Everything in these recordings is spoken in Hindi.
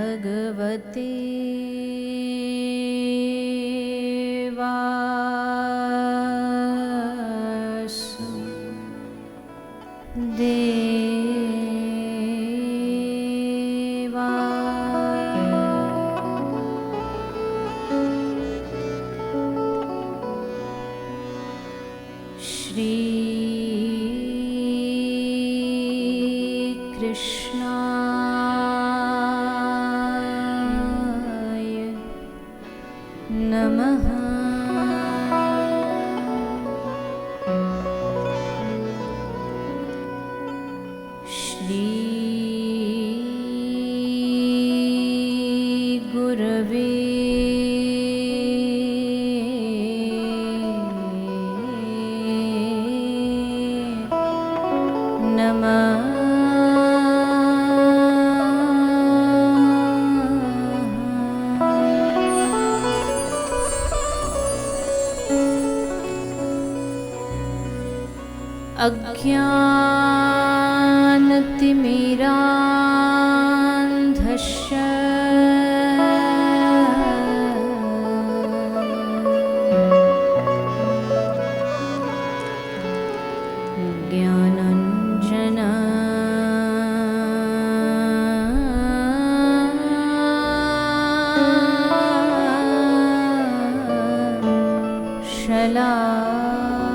भगवते अज्ञानतिमिरान्धस्य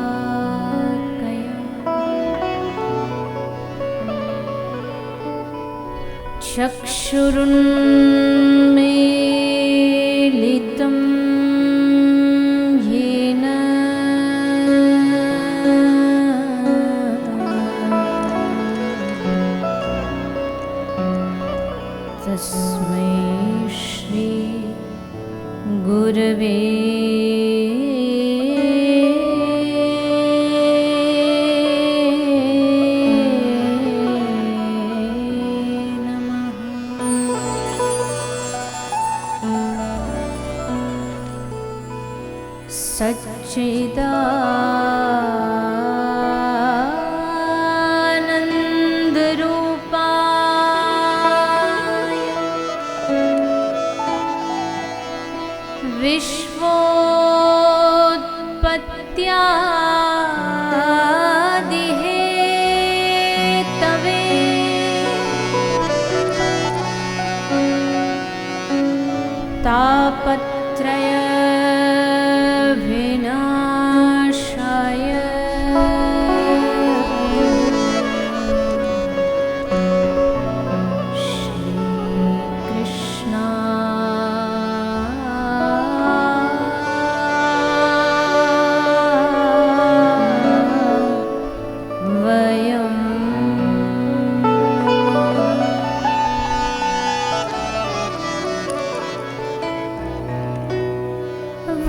ज्ञानाञ्जनशलाकया चक्षुरुन्मीलितं येन तस्मै श्री गुरवे सच्चिदानन्दरूपाय विश्वोत्पत्त्यादिहेतवे तापत्रय विनाशाय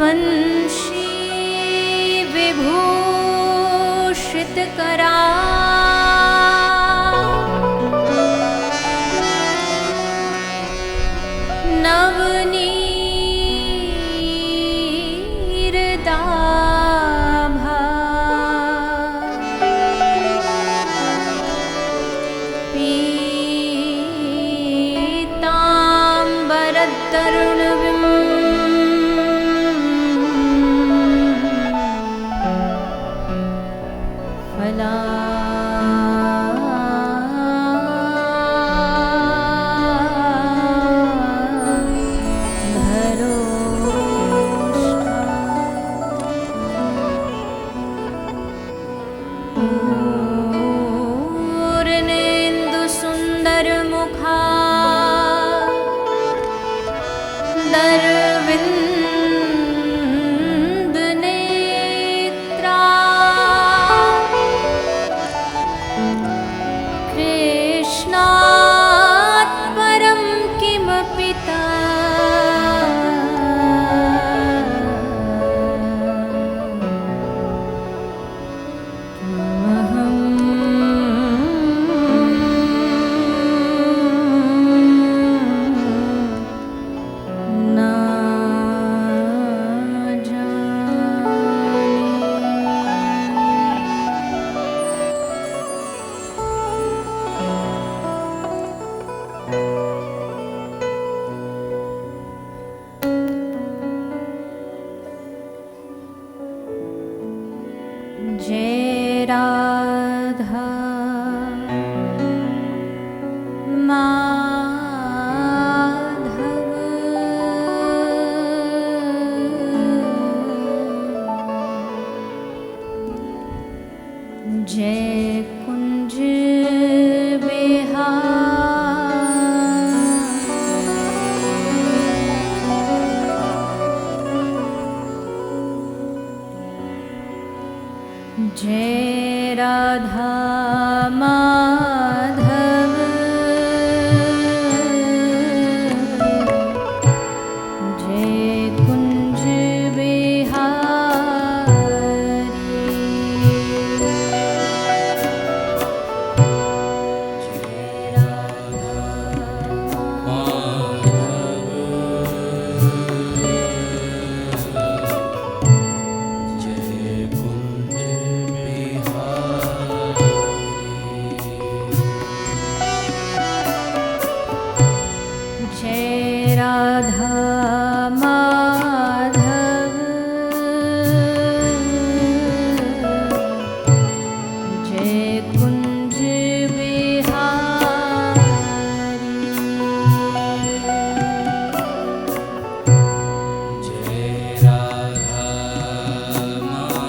वंशी विभूषितकरा नवनीरदाभा पीताम्बरतरुणविम् पूर्णेन्दुसुन्दरमुखा जय राधा माधव जय कुंज बिहारी जय राधा जय राधा माधव जय कुंज बिहारी जय राधा माधव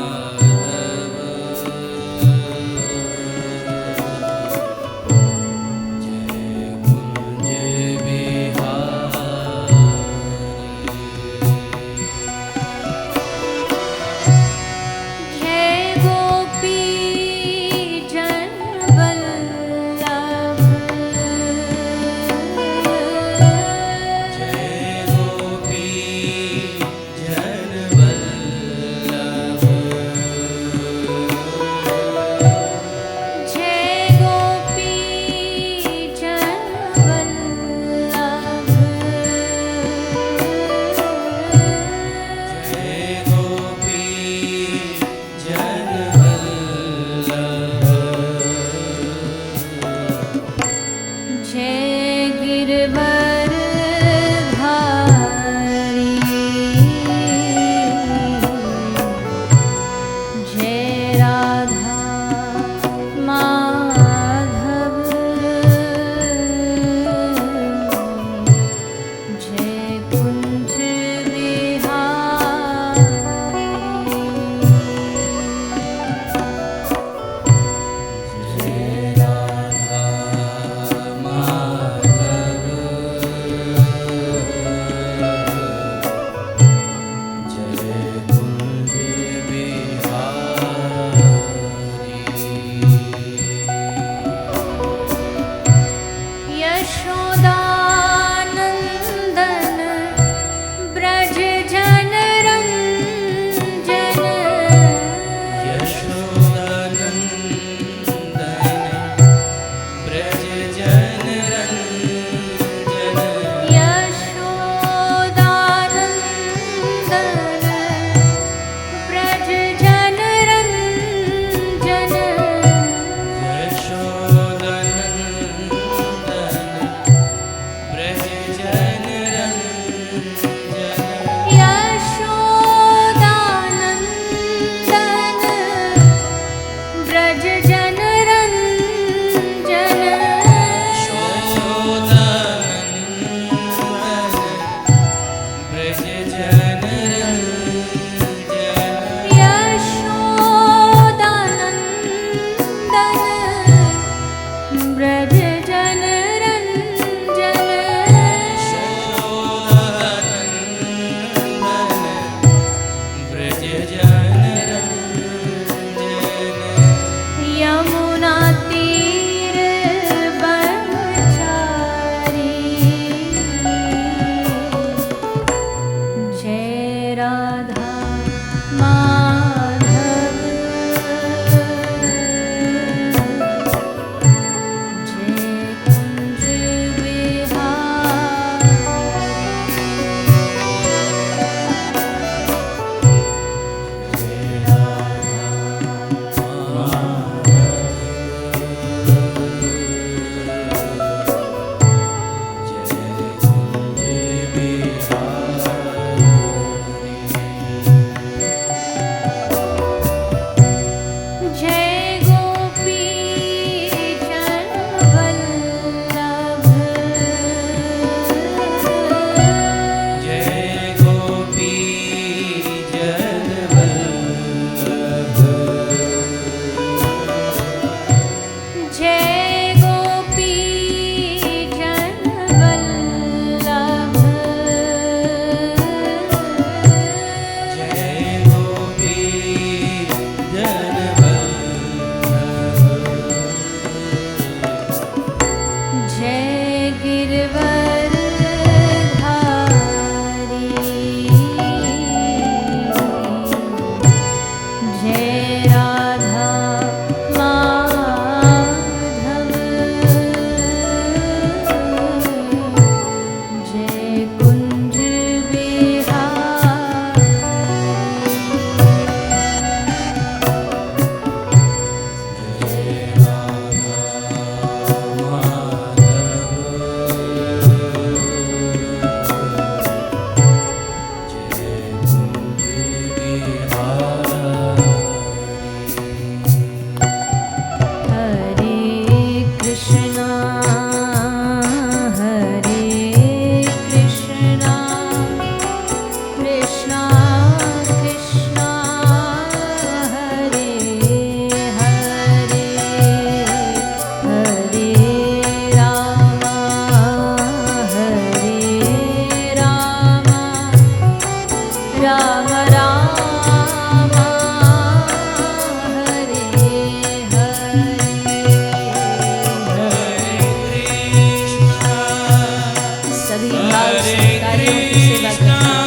सभी भाव से कार्यों की सेवा करते हैं।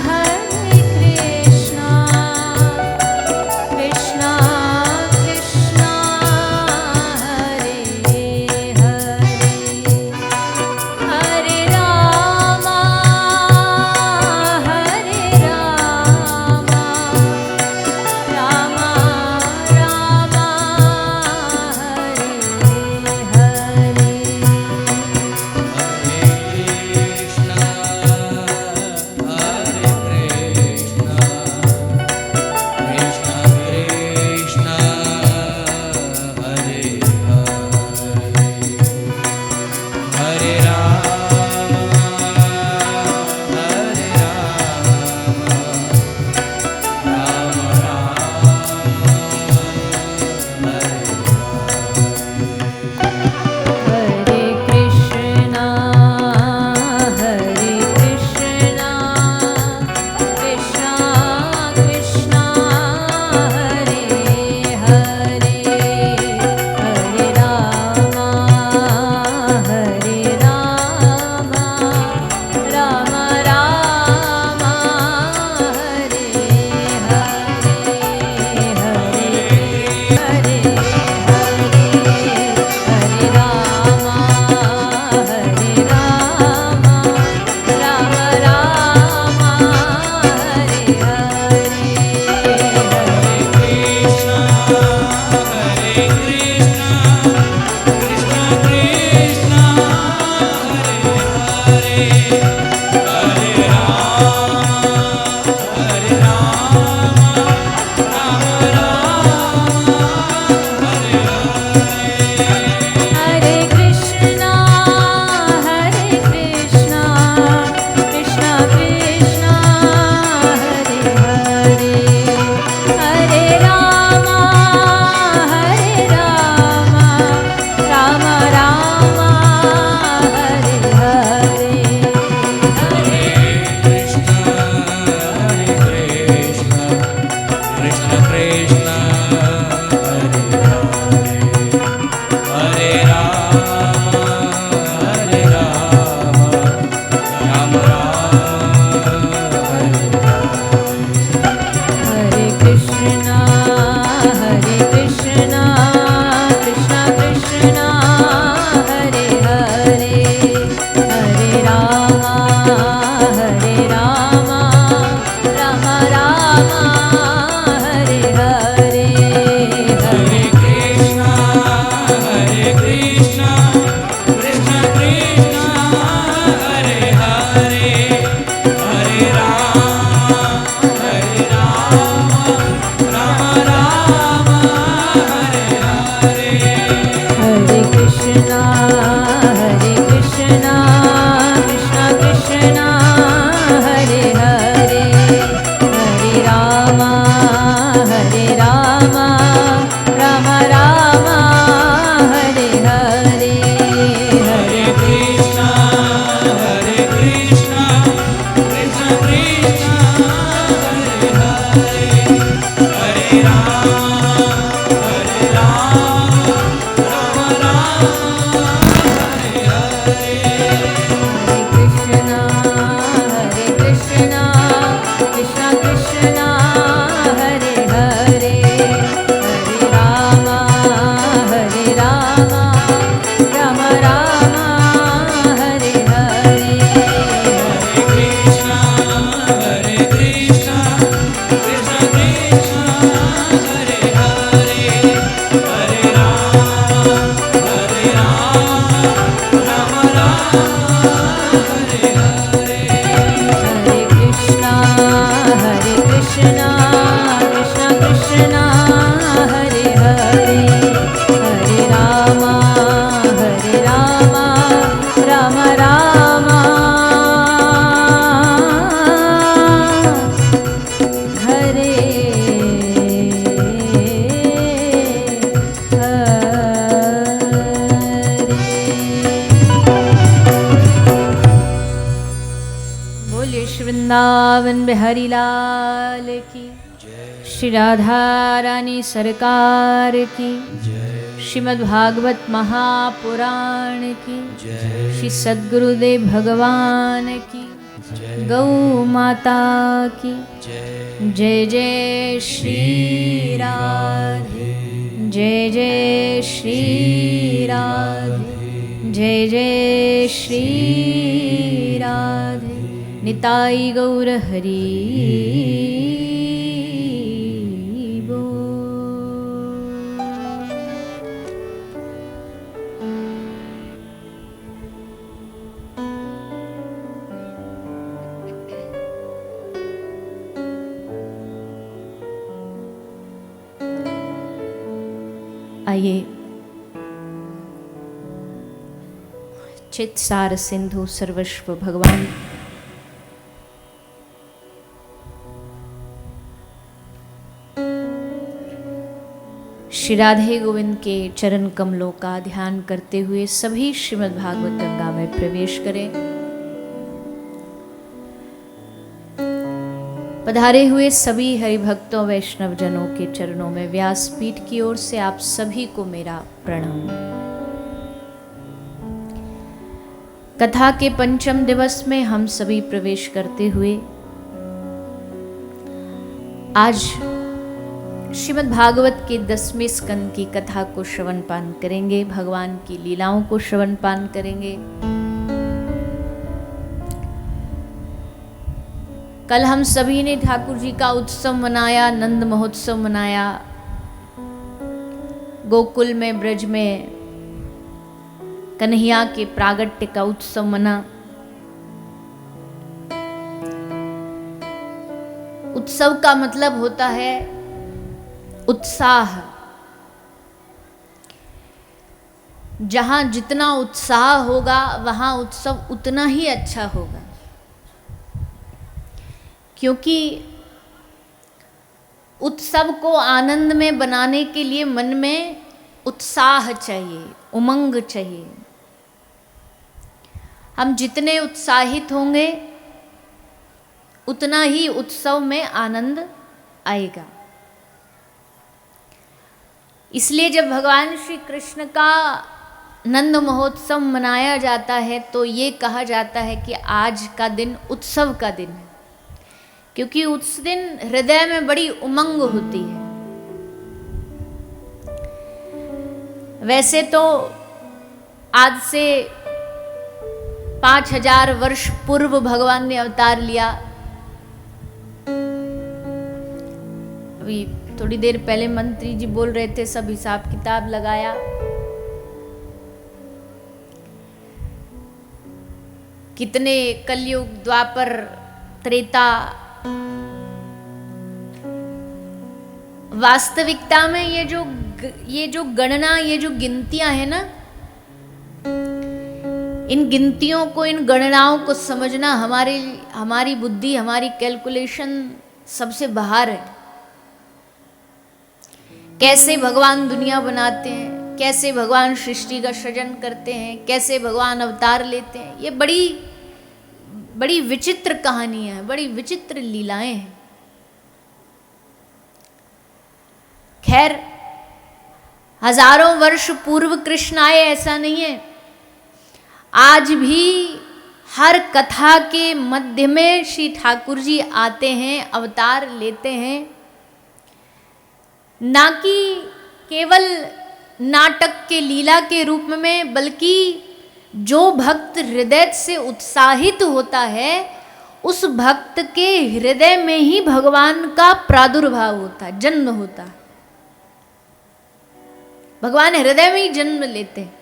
Hare Krishna बिहारी लाल की, श्री राधा रानी सरकार की, श्रीमद् भागवत महापुराण की, श्री सद्गुरुदेव भगवान की, गौ माता की जय। जय श्री राधे, जय जय श्री राधे, जय जय श्री राधे। निताई गौर हरि आइए चित सार सिंधु सर्वस्व भगवान श्री राधे गोविंद के चरण कमलों का ध्यान करते हुए सभी श्रीमद् भागवत गंगा में प्रवेश करें। पधारे हुए सभी हरिभक्तों वैष्णव जनों के चरणों में व्यासपीठ की ओर से आप सभी को मेरा प्रणाम। कथा के पंचम दिवस में हम सभी प्रवेश करते हुए आज श्रीमद् भागवत के 10वें स्कंद की कथा को श्रवण पान करेंगे, भगवान की लीलाओं को श्रवण पान करेंगे। कल हम सभी ने ठाकुर जी का उत्सव मनाया, नंद महोत्सव मनाया, गोकुल में ब्रज में कन्हैया के प्रागट्य का उत्सव मना। उत्सव का मतलब होता है उत्साह। जहां जितना उत्साह होगा वहां उत्सव उतना ही अच्छा होगा, क्योंकि उत्सव को आनंद में बनाने के लिए मन में उत्साह चाहिए, उमंग चाहिए। हम जितने उत्साहित होंगे उतना ही उत्सव में आनंद आएगा। इसलिए जब भगवान श्री कृष्ण का नंद महोत्सव मनाया जाता है तो ये कहा जाता है कि आज का दिन उत्सव का दिन है, क्योंकि उस दिन हृदय में बड़ी उमंग होती है। वैसे तो आज से 5000 वर्ष पूर्व भगवान ने अवतार लिया। अभी थोड़ी देर पहले मंत्री जी बोल रहे थे, सब हिसाब किताब लगाया। कितने कलयुग, द्वापर, त्रेता। वास्तविकता में ये जो गणना, ये जो गिनतियां हैं ना, इन गिनतियों को, इन गणनाओं को समझना हमारी बुद्धि, हमारी कैलकुलेशन सबसे बाहर है। कैसे भगवान दुनिया बनाते हैं, कैसे भगवान सृष्टि का सृजन करते हैं, कैसे भगवान अवतार लेते हैं, ये बड़ी विचित्र कहानियां हैं, बड़ी विचित्र लीलाएं हैं। खैर, हजारों वर्ष पूर्व कृष्ण आए ऐसा नहीं है। आज भी हर कथा के मध्य में श्री ठाकुर जी आते हैं, अवतार लेते हैं। ना कि केवल नाटक के लीला के रूप में, बल्कि जो भक्त हृदय से उत्साहित होता है उस भक्त के हृदय में ही भगवान का प्रादुर्भाव होता है, जन्म होता है। भगवान हृदय में ही जन्म लेते हैं।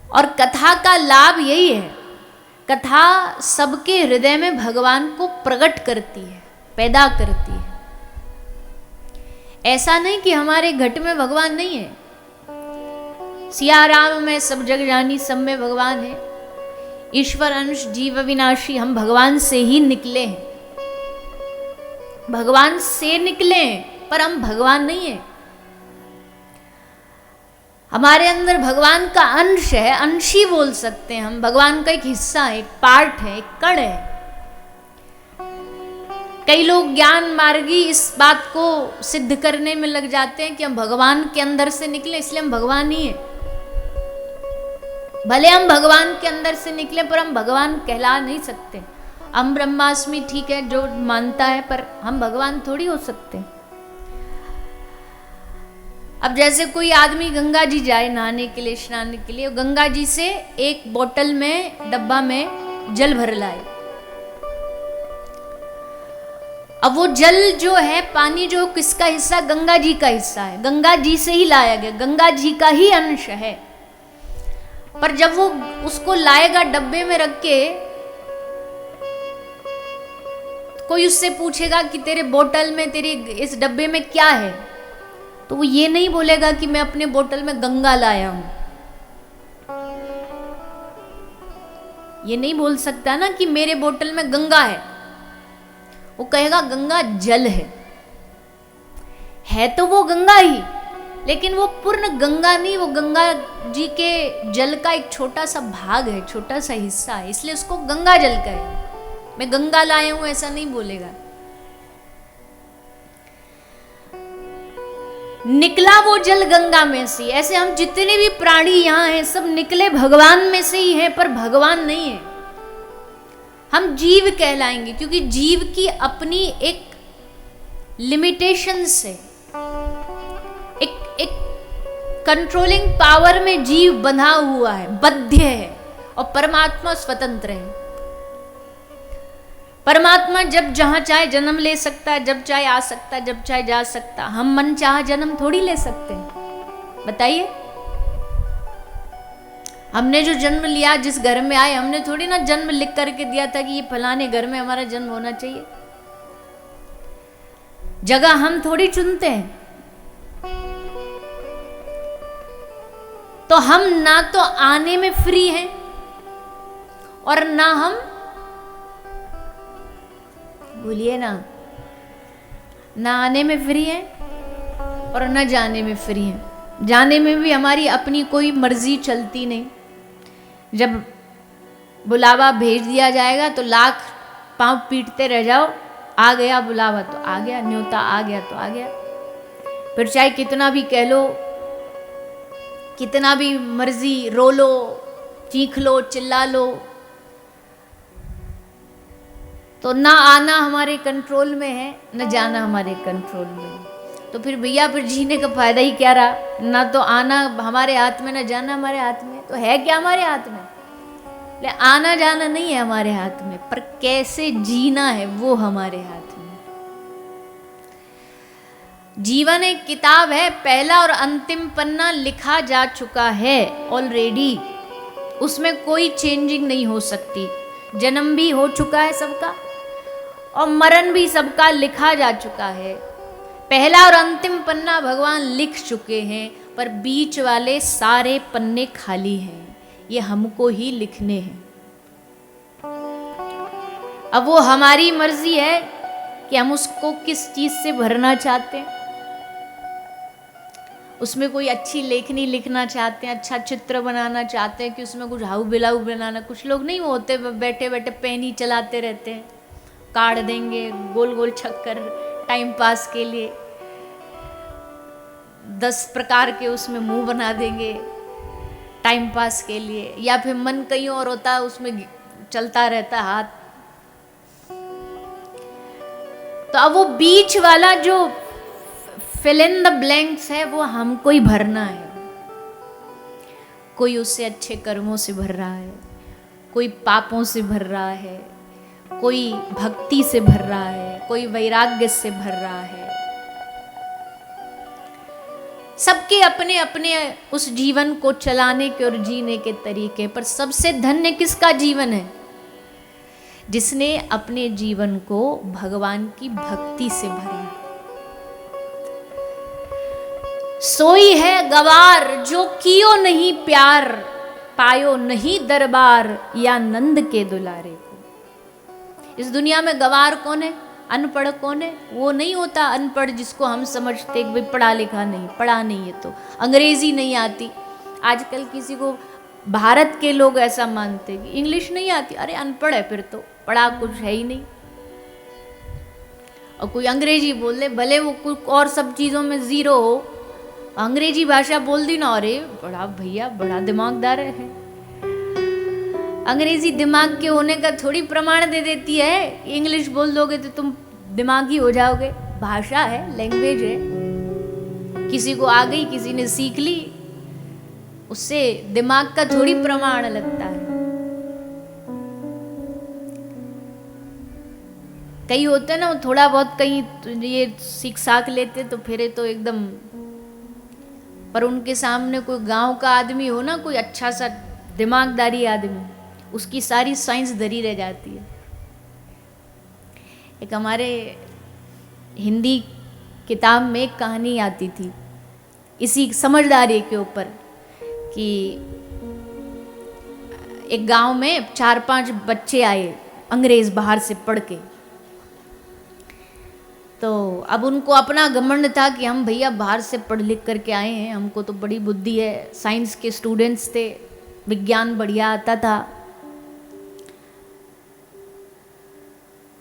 और कथा का लाभ यही है, कथा सबके हृदय में भगवान को प्रकट करती है, पैदा करती है। ऐसा नहीं कि हमारे घट में भगवान नहीं है। सिया राम में सब जग जानी, सब में भगवान है। ईश्वर अंश जीव अविनाशी, हम भगवान से ही निकले हैं, भगवान से निकले हैं, पर हम भगवान नहीं है। हमारे अंदर भगवान का अंश है, अंश ही बोल सकते हैं हम। भगवान का एक हिस्सा है, एक पार्ट है, एक कण है। कई लोग ज्ञान मार्गी इस बात को सिद्ध करने में लग जाते हैं कि हम भगवान के अंदर से निकले इसलिए हम भगवान ही हैं। भले हम भगवान के अंदर से निकले पर हम भगवान कहला नहीं सकते। हम ब्रह्मास्मि ठीक है जो मानता है, पर हम भगवान थोड़ी हो सकते। अब जैसे कोई आदमी गंगा जी जाए नहाने के लिए, स्नान के लिए, गंगा जी से एक बोतल में, डब्बा में जल भर लाए। अब वो जल जो है, पानी जो, किसका हिस्सा? गंगा जी का हिस्सा है, गंगा जी से ही लाया गया, गंगा जी का ही अंश है। पर जब वो उसको लाएगा डब्बे में रख के, कोई उससे पूछेगा कि तेरे बोतल में, तेरे इस डब्बे में क्या है, तो वो ये नहीं बोलेगा कि मैं अपने बोतल में गंगा लाया हूं। ये नहीं बोल सकता ना कि मेरे बोतल में गंगा है। वो कहेगा गंगा जल है तो वो गंगा ही, लेकिन वो पूर्ण गंगा नहीं, वो गंगा जी के जल का एक छोटा सा भाग है, छोटा सा हिस्सा है, इसलिए उसको गंगा जल कहे। मैं गंगा लाया हूं ऐसा नहीं बोलेगा। निकला वो जल गंगा में से। ऐसे हम जितने भी प्राणी यहां हैं सब निकले भगवान में से ही हैं, पर भगवान नहीं है। हम जीव कहलाएंगे क्योंकि जीव की अपनी एक लिमिटेशन से, एक कंट्रोलिंग पावर में जीव बंधा हुआ है, बद्ध है, और परमात्मा स्वतंत्र है। परमात्मा जब जहां चाहे जन्म ले सकता है, जब चाहे आ सकता है, जब चाहे जा सकता। हम मन चाह जन्म थोड़ी ले सकते हैं, बताइए। हमने जो जन्म लिया, जिस घर में आए, हमने थोड़ी ना जन्म लिख करके दिया था कि ये फलाने घर में हमारा जन्म होना चाहिए। जगह हम थोड़ी चुनते हैं। तो हम ना तो आने में फ्री हैं और ना हम, बोलिए ना आने में फ्री है और ना जाने में फ्री है। जाने में भी हमारी अपनी कोई मर्जी चलती नहीं। जब बुलावा भेज दिया जाएगा तो लाख पांव पीटते रह जाओ, आ गया बुलावा तो आ गया, न्योता आ गया तो आ गया। फिर चाहे कितना भी कह लो, कितना भी मर्जी रो लो, चीख लो, चिल्ला लो, तो ना आना हमारे कंट्रोल में है, न जाना हमारे कंट्रोल में है। तो फिर भैया फिर जीने का फायदा ही क्या रहा? ना तो आना हमारे हाथ में, ना जाना हमारे हाथ में। तो है क्या हमारे हाथ में? ले आना जाना नहीं है हमारे हाथ में, पर कैसे जीना है वो हमारे हाथ में। जीवन एक किताब है, पहला और अंतिम पन्ना लिखा जा चुका है ऑलरेडी, उसमें कोई चेंजिंग नहीं हो सकती। जन्म भी हो चुका है सबका और मरण भी सबका लिखा जा चुका है। पहला और अंतिम पन्ना भगवान लिख चुके हैं, पर बीच वाले सारे पन्ने खाली हैं, ये हमको ही लिखने हैं। अब वो हमारी मर्जी है कि हम उसको किस चीज से भरना चाहते हैं। उसमें कोई अच्छी लेखनी लिखना चाहते हैं, अच्छा चित्र बनाना चाहते हैं कि उसमें कुछ हाउ बिलाऊ बनाना। कुछ लोग नहीं होते बैठे बैठे पेन ही चलाते रहते हैं, काट देंगे गोल गोल छक्कर टाइम पास के लिए, 10 प्रकार के उसमें मुंह बना देंगे टाइम पास के लिए। या फिर मन कहीं और होता है, उसमें चलता रहता हाथ। तो अब वो बीच वाला जो फिल इन द ब्लैंक्स है वो हमको ही भरना है। कोई उससे अच्छे कर्मों से भर रहा है, कोई पापों से भर रहा है, कोई भक्ति से भर रहा है, कोई वैराग्य से भर रहा है। सबके अपने अपने उस जीवन को चलाने के और जीने के तरीके। पर सबसे धन्य किसका जीवन है? जिसने अपने जीवन को भगवान की भक्ति से भरा। सोई है गवार जो कियो नहीं प्यार, पायो नहीं दरबार या नंद के दुलारे को। इस दुनिया में गवार कौन है? अनपढ़ कौन है? वो नहीं होता अनपढ़ जिसको हम समझते कि भाई पढ़ा लिखा नहीं, पढ़ा नहीं है तो अंग्रेजी नहीं आती। आजकल किसी को भारत के लोग ऐसा मानते कि इंग्लिश नहीं आती, अरे अनपढ़ है फिर तो, पढ़ा कुछ है ही नहीं। और कोई अंग्रेजी बोल दे, भले वो कुछ और सब चीज़ों में ज़ीरो हो, अंग्रेजी भाषा बोल दी ना, अरे बड़ा भैया बड़ा दिमागदार है। अंग्रेजी दिमाग के होने का थोड़ी प्रमाण दे देती है, इंग्लिश बोल दोगे तो तुम दिमागी हो जाओगे। भाषा है, लैंग्वेज है, किसी को आ गई, किसी ने सीख ली, उससे दिमाग का थोड़ी प्रमाण लगता है। कई होते ना थोड़ा बहुत कहीं ये सीख साख लेते तो फिर तो एकदम, पर उनके सामने कोई गांव का आदमी हो ना, कोई अच्छा सा दिमागदारी आदमी, उसकी सारी साइंस धरी रह जाती है। एक हमारे हिंदी किताब में एक कहानी आती थी इसी समझदारी के ऊपर, कि एक गांव में 4-5 बच्चे आए अंग्रेज बाहर से पढ़ के। तो अब उनको अपना घमंड था कि हम भैया बाहर से पढ़ लिख करके आए हैं, हमको तो बड़ी बुद्धि है, साइंस के स्टूडेंट्स थे, विज्ञान बढ़िया आता था।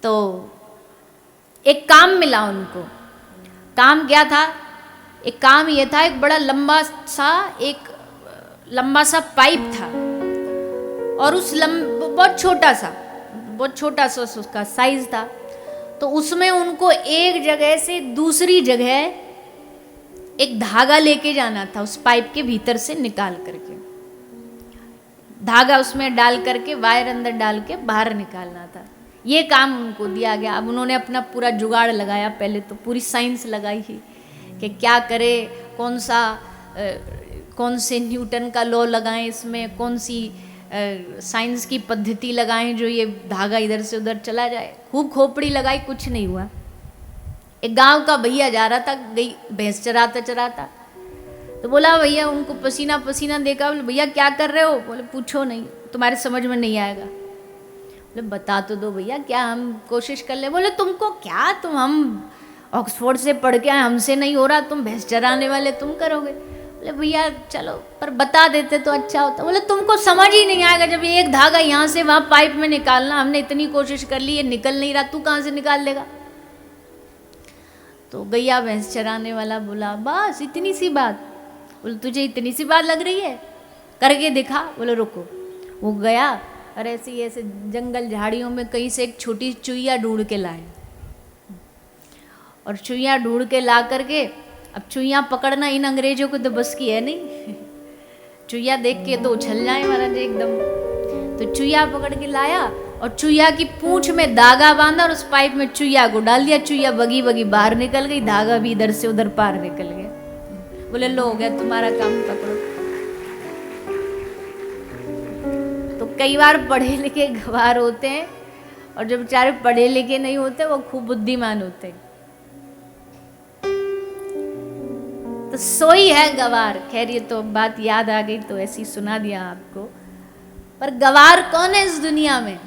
तो एक काम मिला उनको। काम क्या था? एक काम ये था, एक बड़ा लंबा सा पाइप था, और उस बहुत छोटा सा उसका साइज था। तो उसमें उनको एक जगह से दूसरी जगह एक धागा लेके जाना था, उस पाइप के भीतर से निकाल करके, धागा उसमें डाल करके, वायर अंदर डाल के बाहर निकालना था। ये काम उनको दिया गया। अब उन्होंने अपना पूरा जुगाड़ लगाया, पहले तो पूरी साइंस लगाई ही कि क्या करे, कौन से न्यूटन का लॉ लगाएं इसमें, कौन सी साइंस की पद्धति लगाएं जो ये धागा इधर से उधर चला जाए। खूब खोपड़ी लगाई, कुछ नहीं हुआ। एक गांव का भैया जा रहा था, गई भैंस चराता, तो बोला भैया, उनको पसीना पसीना देखा, बोले भैया क्या कर रहे हो? बोले पूछो नहीं, तुम्हारे समझ में नहीं आएगा। बोले बता तो दो भैया, क्या हम कोशिश कर ले। बोले तुमको क्या, हम ऑक्सफोर्ड से पढ़ के आए, हमसे नहीं हो रहा, तुम भैंस चराने वाले तुम करोगे। बोले भैया चलो, पर बता देते तो अच्छा होता। बोले तुमको समझ ही नहीं आएगा, जब एक धागा यहाँ से वहाँ पाइप में निकालना, हमने इतनी कोशिश कर ली, ये निकल नहीं रहा, तू कहाँ से निकाल लेगा? तो गैया भैंस चराने वाला बोला बस इतनी सी बात। बोले तुझे इतनी सी बात लग रही है, करके दिखा। बोले रुको। वो गया और ऐसे जंगल झाड़ियों में कहीं से एक छोटी चुईया ढूंढ के लाए, और चुईया ढूंढ के ला करके, अब चुईया पकड़ना इन अंग्रेजों को तो बस की है नहीं, चुईया देख के तो उछल जाए महाराज एकदम। तो चुईया पकड़ के लाया और चुईया की पूंछ में धागा बांधा और उस पाइप में चुईया को डाल दिया। चुईया बगी बगी बाहर निकल गई, धागा भी इधर से उधर पार निकल गया। बोले लो हो गया तुम्हारा काम, पकड़ो। तो कई बार पढ़े लिखे गवार होते हैं, और जो बेचारे पढ़े लिखे नहीं होते वो खूब बुद्धिमान होते हैं। तो सोई है गवार। खैर ये तो बात याद आ गई तो ऐसी सुना दिया आपको। पर गवार कौन है इस दुनिया में?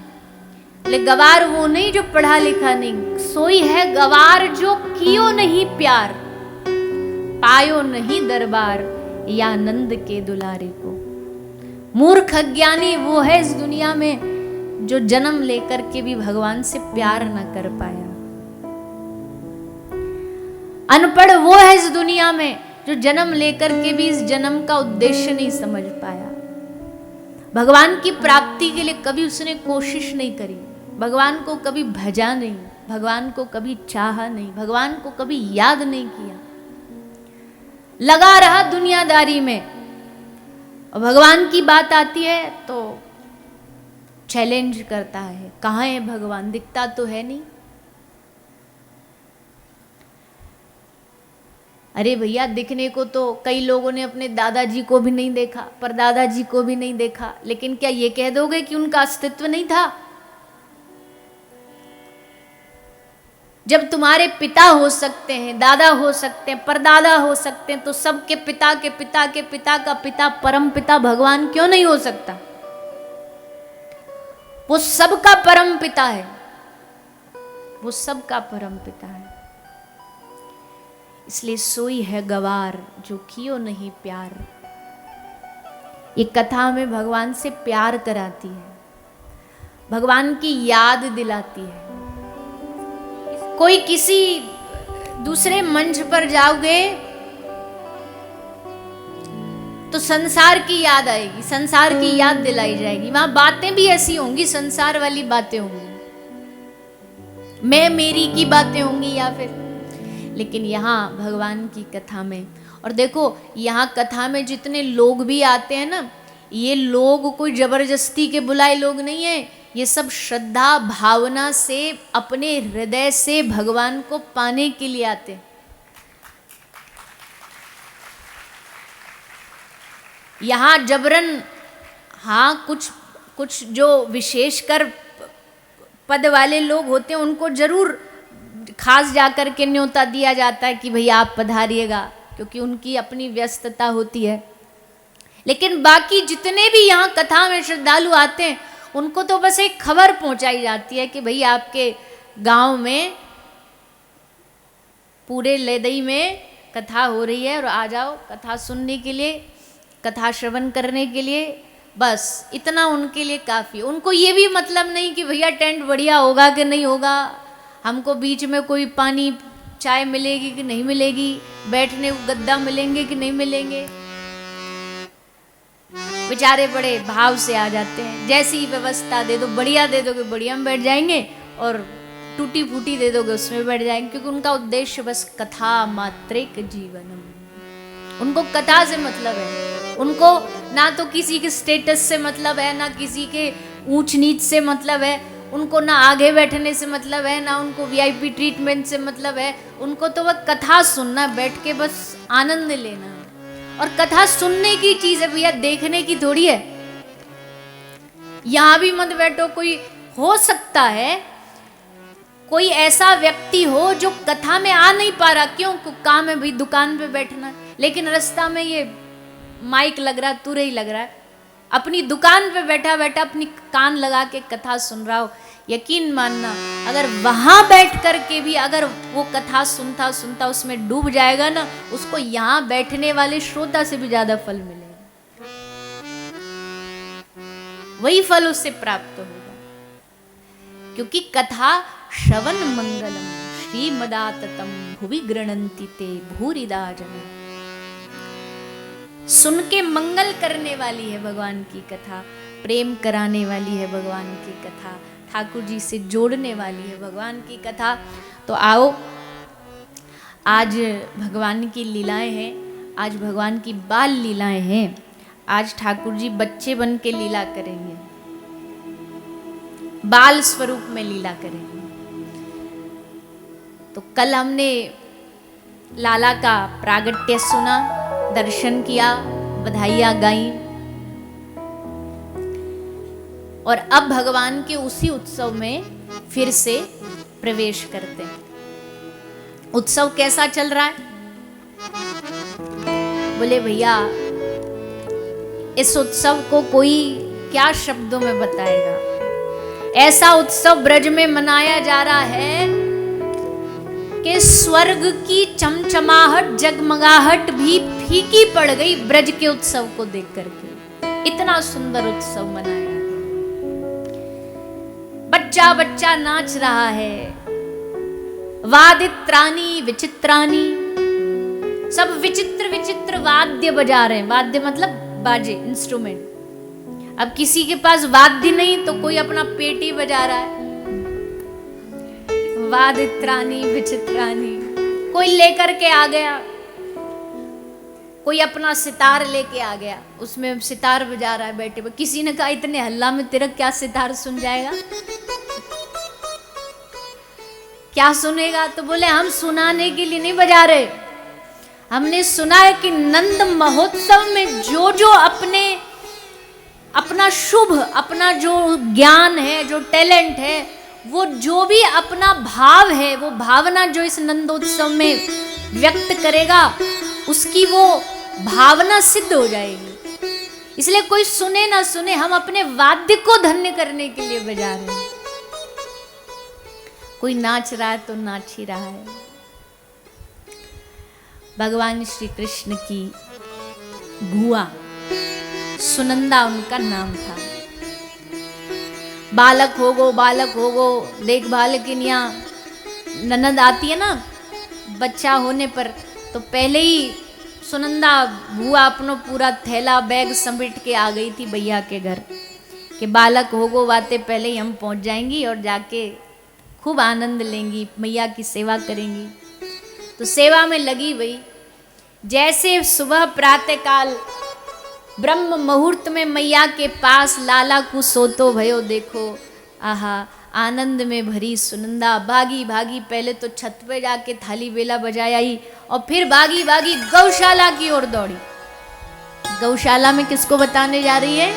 बोले गवार वो नहीं जो पढ़ा लिखा नहीं, सोई है गवार जो कियो नहीं प्यार, पायो नहीं दरबार या नंद के दुलारे को। मूर्ख अज्ञानी वो है इस दुनिया में जो जन्म लेकर के भी भगवान से प्यार न कर पाया। अनपढ़ वो है इस दुनिया में जो जन्म लेकर के भी इस जन्म का उद्देश्य नहीं समझ पाया। भगवान की प्राप्ति के लिए कभी उसने कोशिश नहीं करी, भगवान को कभी भजा नहीं, भगवान को कभी चाहा नहीं, भगवान को कभी याद नहीं किया, लगा रहा दुनियादारी में। और भगवान की बात आती है तो चैलेंज करता है, कहाँ है भगवान, दिखता तो है नहीं। अरे भैया दिखने को तो कई लोगों ने अपने दादाजी को भी नहीं देखा, पर दादाजी को भी नहीं देखा, लेकिन क्या ये कह दोगे कि उनका अस्तित्व नहीं था? जब तुम्हारे पिता हो सकते हैं, दादा हो सकते हैं, परदादा हो सकते हैं, तो सबके पिता के पिता के पिता का पिता परम पिता भगवान क्यों नहीं हो सकता? वो सबका परम पिता है, वो सबका परम पिता है। इसलिए सोई है गवार जो कियो नहीं प्यार। ये कथा में भगवान से प्यार कराती है, भगवान की याद दिलाती है। कोई किसी दूसरे मंच पर जाओगे तो संसार की याद आएगी, संसार की याद दिलाई जाएगी। वहां बातें भी ऐसी होंगी, संसार वाली बातें होंगी, मैं मेरी की बातें होंगी या फिर, लेकिन यहाँ भगवान की कथा में, और देखो यहाँ कथा में जितने लोग भी आते हैं ना, ये लोग कोई जबरदस्ती के बुलाए लोग नहीं है, ये सब श्रद्धा भावना से अपने हृदय से भगवान को पाने के लिए आते हैं। यहाँ जबरन, हाँ कुछ जो विशेषकर पद वाले लोग होते हैं उनको जरूर खास जाकर के न्योता दिया जाता है कि भैया आप पधारिएगा, क्योंकि उनकी अपनी व्यस्तता होती है। लेकिन बाकी जितने भी यहाँ कथा में श्रद्धालु आते हैं उनको तो बस एक खबर पहुंचाई जाती है कि भैया आपके गांव में पूरे लेदई में कथा हो रही है और आ जाओ कथा सुनने के लिए, कथा श्रवण करने के लिए। बस इतना उनके लिए काफ़ी। उनको ये भी मतलब नहीं कि भैया टेंट बढ़िया होगा कि नहीं होगा, हमको बीच में कोई पानी चाय मिलेगी कि नहीं मिलेगी, बैठने को गद्दा मिलेंगे कि नहीं मिलेंगे। बेचारे बड़े भाव से आ जाते हैं, जैसी व्यवस्था दे दो, बढ़िया दे दोगे बढ़िया में बैठ जाएंगे, और टूटी फूटी दे दोगे उसमें बैठ जाएंगे, क्योंकि उनका उद्देश्य बस कथा मात्रेक जीवनम, उनको कथा से मतलब है। उनको ना तो किसी के स्टेटस से मतलब है, ना किसी के ऊंच नीच से मतलब है, उनको ना आगे बैठने से मतलब है, ना उनको वीआईपी ट्रीटमेंट से मतलब है। उनको तो वह कथा सुनना, बैठ के बस आनंद लेना है। और कथा सुनने की चीज है भैया, देखने की थोड़ी है। यहां भी मत बैठो, कोई हो सकता है कोई ऐसा व्यक्ति हो जो कथा में आ नहीं पा रहा, क्यों, काम है भाई दुकान पे बैठना, लेकिन रास्ता में ये माइक लग रहा है, तुरे ही लग रहा है, अपनी दुकान पे बैठा बैठा अपनी कान लगा के कथा सुन रहा हो। यकीन मानना, अगर वहां बैठ कर के भी अगर वो कथा सुनता सुनता उसमें डूब जाएगा ना, उसको यहाँ बैठने वाले श्रोता से भी ज्यादा फल मिलेगा, वही फल उससे प्राप्त होगा। क्योंकि कथा श्रवण मंगलम श्रीमदाततम भुवि गृणन्ति ते भूरिदा जन, सुन के मंगल करने वाली है भगवान की कथा, प्रेम कराने वाली है भगवान की कथा, ठाकुर जी से जोड़ने वाली है भगवान की कथा। तो आओ, आज भगवान की लीलाएं हैं, आज भगवान की बाल लीलाएं हैं। आज ठाकुर जी बच्चे बन के लीला करेंगे, बाल स्वरूप में लीला करेंगे। तो कल हमने लाला का प्रागट्य सुना, दर्शन किया, बधाइयाँ गाई, और अब भगवान के उसी उत्सव में फिर से प्रवेश करते हैं। उत्सव कैसा चल रहा है? बोले भैया इस उत्सव को कोई क्या शब्दों में बताएगा। ऐसा उत्सव ब्रज में मनाया जा रहा है कि स्वर्ग की चमचमाहट जगमगाहट भी फीकी पड़ गई ब्रज के उत्सव को देख करके। इतना सुंदर उत्सव मनाया, बच्चा बच्चा नाच रहा है, वादित्रानी विचित्रानी, सब विचित्र विचित्र वाद्य बजा रहे हैं। वाद्य मतलब बाजे, इंस्ट्रूमेंट। अब किसी के पास वाद्य नहीं तो कोई अपना पेटी बजा रहा है। वादित्रानी विचित्रानी, कोई लेकर के आ गया, कोई अपना सितार लेके आ गया, उसमें सितार बजा रहा है बैठे। किसी ने कहा इतने हल्ला में तेरा क्या सितार सुन जाएगा, क्या सुनेगा? तो बोले हम सुनाने के लिए नहीं बजा रहे, हमने सुना है कि नंद महोत्सव में जो जो अपना शुभ, अपना जो ज्ञान है, जो टैलेंट है, वो जो भी अपना भाव है, वो भावना जो इस नंदोत्सव में व्यक्त करेगा, उसकी वो भावना सिद्ध हो जाएगी। इसलिए कोई सुने ना सुने, हम अपने वाद्य को धन्य करने के लिए बजा रहे हैं। कोई नाच रहा है तो नाच ही रहा है। भगवान श्री कृष्ण की बुआ सुनंदा उनका नाम था। बालक हो गो देखभाल किनिया, ननद आती है ना बच्चा होने पर, तो पहले ही सुनंदा बुआ अपनो पूरा थैला बैग समेट के आ गई थी भैया के घर कि बालक होगो वाते पहले ही हम पहुंच जाएंगी और जाके खूब आनंद लेंगी, मैया की सेवा करेंगी। तो सेवा में लगी भई। जैसे सुबह प्रातःकाल ब्रह्म मुहूर्त में मैया के पास लाला को सोतो भयो देखो, आहा आनंद में भरी सुनंदा भागी भागी पहले तो छत पे जाके थाली बेला बजाय आई और फिर भागी भागी गौशाला की ओर दौड़ी। गौशाला में किसको बताने जा रही है?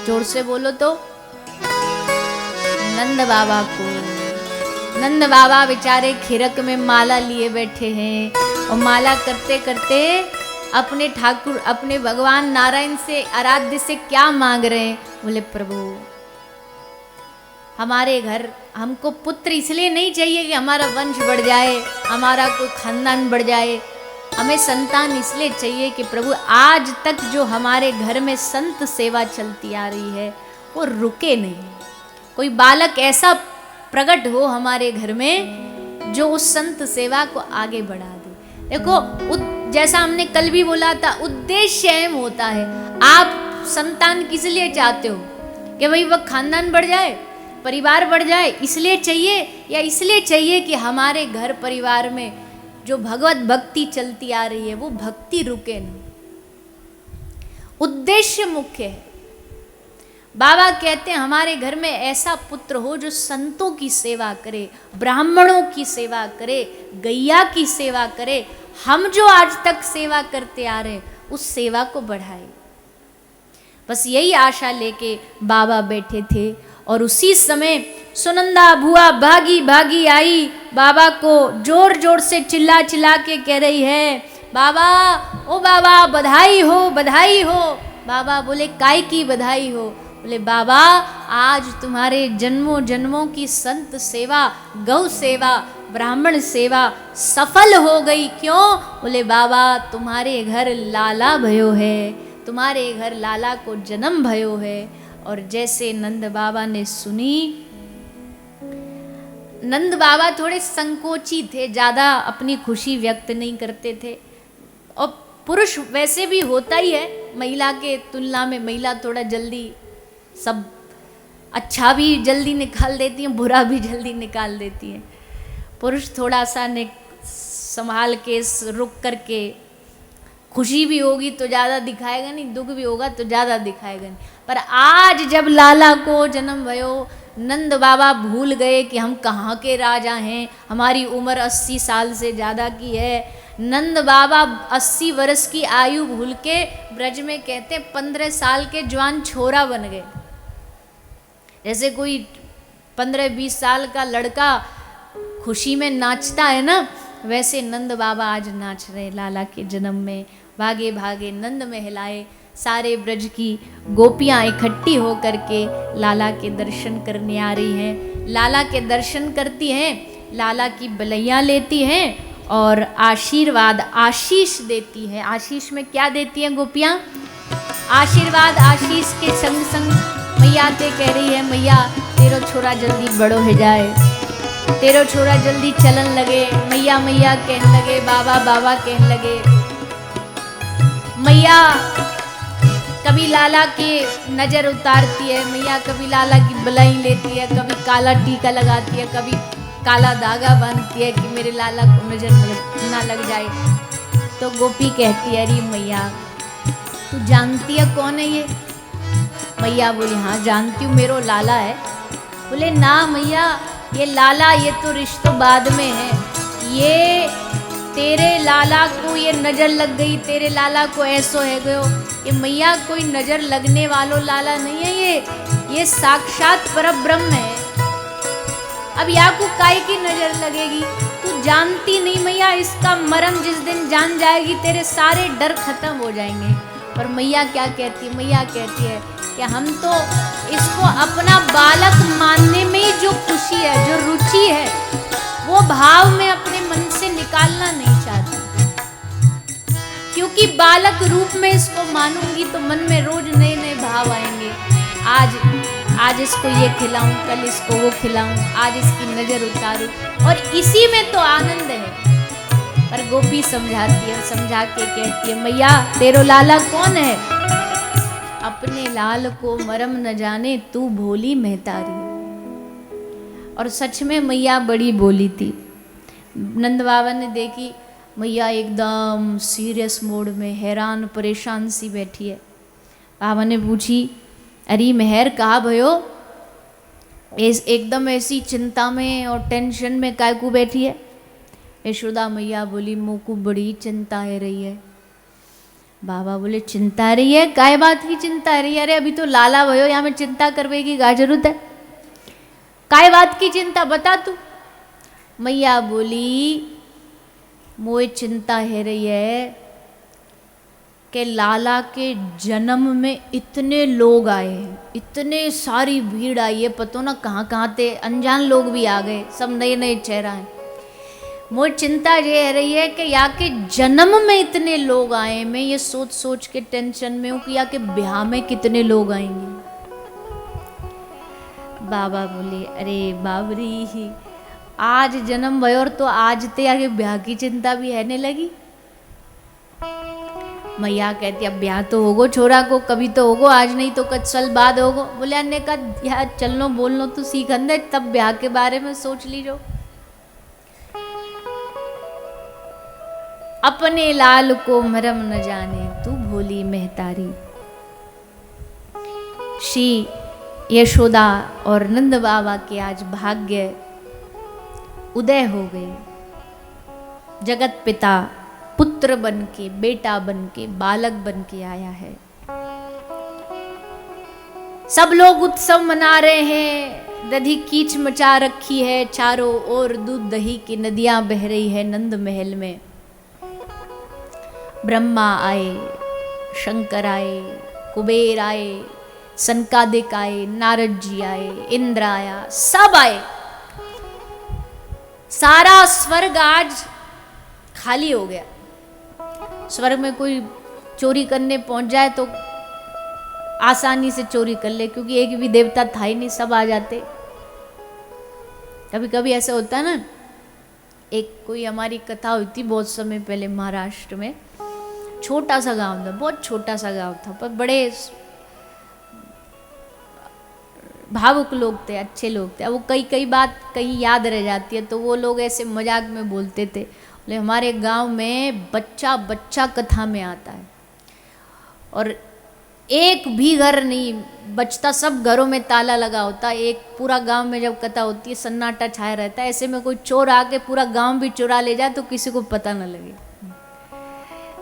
जोर से बोलो तो। नंद बाबा को। नंद बाबा बेचारे खिरक में माला लिए बैठे हैं और माला करते करते अपने ठाकुर अपने भगवान नारायण से आराध्य से क्या मांग रहे हैं? बोले प्रभु हमारे घर हमको पुत्र इसलिए नहीं चाहिए कि हमारा वंश बढ़ जाए, हमारा कोई खानदान बढ़ जाए, हमें संतान इसलिए चाहिए कि प्रभु आज तक जो हमारे घर में संत सेवा चलती आ रही है वो रुके नहीं। कोई बालक ऐसा प्रकट हो हमारे घर में जो उस संत सेवा को आगे बढ़ा दे। देखो जैसा हमने कल भी बोला था, उद्देश्य अहम होता है। आप संतान किस लिए चाहते हो? कि भाई वह खानदान बढ़ जाए, परिवार बढ़ जाए, इसलिए चाहिए, या इसलिए चाहिए कि हमारे घर परिवार में जो भगवत भक्ति चलती आ रही है वो भक्ति रुके नहीं। उद्देश्य मुख्य है। बाबा कहते हैं हमारे घर में ऐसा पुत्र हो जो संतों की सेवा करे, ब्राह्मणों की सेवा करे, गैया की सेवा करे, हम जो आज तक सेवा करते आ रहे उस सेवा को बढ़ाए। बस यही आशा लेके बाबा बैठे थे और उसी समय सुनंदा बुआ भागी भागी आई, बाबा को जोर जोर से चिल्ला चिल्ला के कह रही है, बाबा ओ बाबा बधाई हो बधाई हो। बाबा बोले काय की बधाई हो? बोले बाबा आज तुम्हारे जन्मों जन्मों की संत सेवा, गौ सेवा, ब्राह्मण सेवा सफल हो गई। क्यों? बोले बाबा तुम्हारे घर लाला भयो है, तुम्हारे घर लाला को जन्म भयो है। और जैसे नंद बाबा ने सुनी, नंद बाबा थोड़े संकोची थे, ज़्यादा अपनी खुशी व्यक्त नहीं करते थे। और पुरुष वैसे भी होता ही है, महिला के तुलना में महिला थोड़ा जल्दी सब अच्छा भी जल्दी निकाल देती हैं, बुरा भी जल्दी निकाल देती हैं। पुरुष थोड़ा सा संभाल के रुक करके, खुशी भी होगी तो ज़्यादा दिखाएगा नहीं, दुख भी होगा तो ज़्यादा दिखाएगा नहीं। पर आज जब लाला को जन्म भयो, नंद बाबा भूल गए कि हम कहाँ के राजा हैं, हमारी उम्र 80 साल से ज़्यादा की है। नंद बाबा 80 वर्ष की आयु भूल के ब्रज में कहते 15 साल के जवान छोरा बन गए। जैसे कोई 15-20 साल का लड़का खुशी में नाचता है ना, वैसे नंद बाबा आज नाच रहे लाला के जन्म में। भागे भागे नंद महलाए, सारे ब्रज की गोपियाँ इकट्ठी हो करके लाला के दर्शन करने आ रही हैं। लाला के दर्शन करती हैं, लाला की बलैया लेती हैं और आशीर्वाद आशीष देती है। आशीष में क्या देती हैं गोपियाँ? आशीर्वाद आशीष के संग संग मैया ते कह रही है, मैया तेरो छोरा जल्दी बड़ो हो जाए, तेरो छोरा जल्दी चलन लगे। मैया मैया कहने लगे, बाबा बाबा कहने लगे। मैया कभी लाला की नज़र उतारती है, मैया कभी लाला की बलाई लेती है, कभी काला टीका लगाती है, कभी काला धागा बांधती है कि मेरे लाला को नज़र ना लग जाए। तो गोपी कहती है, अरे मैया तू जानती है कौन है ये? मैया बोली हाँ जानती हूँ, मेरो लाला है। बोले ना मैया ये लाला ये तो रिश्तों बाद में है, ये तेरे लाला को ये नज़र लग गई, तेरे लाला को ऐसो है गयो। ये मैया कोई नज़र लगने वालों लाला नहीं है, ये साक्षात परब्रह्म है। अब या को काय की नज़र लगेगी? तू जानती नहीं मैया, इसका मर्म जिस दिन जान जाएगी तेरे सारे डर खत्म हो जाएंगे। पर मैया क्या कहती है? मैया कहती है कि हम तो इसको अपना बालक मानने में ही जो खुशी है, जो रुचि है, वो भाव में अपने मन से निकालना नहीं चाहती। क्योंकि बालक रूप में इसको मानूंगी तो मन में रोज नए नए भाव आएंगे। आज इसको ये खिलाऊं, कल इसको वो खिलाऊं, आज इसकी नजर उतारूं, और इसी में तो आनंद है। पर गोपी समझाती है और समझा के कहती है, मैया तेरो लाला कौन है? अपने लाल को मरम न जाने तू भोली महतारी। और सच में मैया बड़ी बोली थी। नंद बाबा ने देखी मैया एकदम सीरियस मोड में हैरान परेशान सी बैठी है। बाबा ने पूछी, अरे मेहर कहा भयो, एकदम ऐसी चिंता में और टेंशन में काय को बैठी है? यशोदा मैया बोली, मोको बड़ी चिंता है रही है। बाबा बोले, चिंता रही है? काय बात की चिंता रही है? अरे अभी तो लाला भयो, यहाँ में चिंता करवे की क्या जरूरत है? काय बात की चिंता बता तू। मैया बोली, मोए चिंता है रही है कि लाला के जन्म में इतने लोग आए हैं, इतने सारी भीड़ आई है, पतो ना कहाँ कहाँ थे, अनजान लोग भी आ गए, सब नए नए चेहरा हैं। मोए चिंता ये है रही है कि या के जन्म में इतने लोग आए, मैं ये सोच सोच के टेंशन में हूँ कि या के ब्याह में कितने लोग आएंगे। बाबा बोले, अरे बाबरी, आज जन्म भयो तो आज ते आगे ब्याह की चिंता भी है ने लगी। मैया कहती, अब ब्याह तो होगो छोरा को, कभी तो होगो, आज नहीं तो कल साल बाद होगो। बोले, अन्य का यार चलनो बोलनो तो सीखन दे, तब ब्याह के बारे में सोच लीजो। अपने लाल को मरम न जाने तू भोली महतारी। श्री यशोदा और नंद बाबा के आज भाग्य उदय हो गए। जगत पिता पुत्र बन के, बेटा बन के, बालक बन के आया है। सब लोग उत्सव मना रहे हैं, दधी कीच मचा रखी है, चारों ओर दूध दही की नदियां बह रही है नंद महल में। ब्रह्मा आए, शंकर आए, कुबेर आए, सनकादिक आए, नारद जी आए, इंद्र आया, सब आए। सारा स्वर्ग आज खाली हो गया। स्वर्ग में कोई चोरी करने पहुंच जाए तो आसानी से चोरी कर ले, क्योंकि एक भी देवता था ही नहीं, सब आ जाते। कभी कभी ऐसा होता है ना, एक कोई हमारी कथा हुई थी बहुत समय पहले महाराष्ट्र में। छोटा सा गांव था, बहुत छोटा सा गांव था, पर बड़े भावुक लोग थे, अच्छे लोग थे। वो कई बात कहीं याद रह जाती है, तो वो लोग ऐसे मजाक में बोलते थे, बोले हमारे गांव में बच्चा बच्चा कथा में आता है और एक भी घर नहीं बचता, सब घरों में ताला लगा होता है। एक पूरा गांव में जब कथा होती है सन्नाटा छाया रहता है, ऐसे में कोई चोर आके पूरा गांव भी चुरा ले जाए तो किसी को पता न लगे।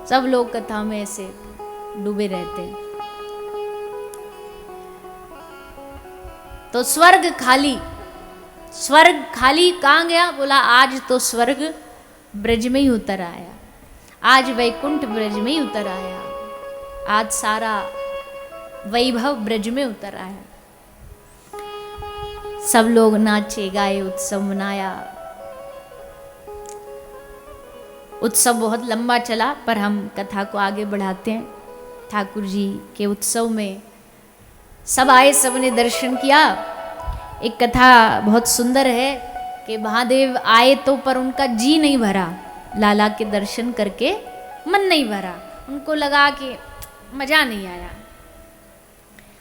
सब लोग कथा में ऐसे डूबे रहते हैं। तो स्वर्ग खाली कहाँ गया? बोला आज तो स्वर्ग ब्रज में ही उतर आया, आज वैकुंठ ब्रज में ही उतर आया, आज सारा वैभव ब्रज में उतर आया। सब लोग नाचे गाए, उत्सव मनाया। उत्सव बहुत लंबा चला, पर हम कथा को आगे बढ़ाते हैं। ठाकुर जी के उत्सव में सब आए, सबने दर्शन किया। एक कथा बहुत सुंदर है कि महादेव आए तो पर उनका जी नहीं भरा, लाला के दर्शन करके मन नहीं भरा। उनको लगा कि मज़ा नहीं आया,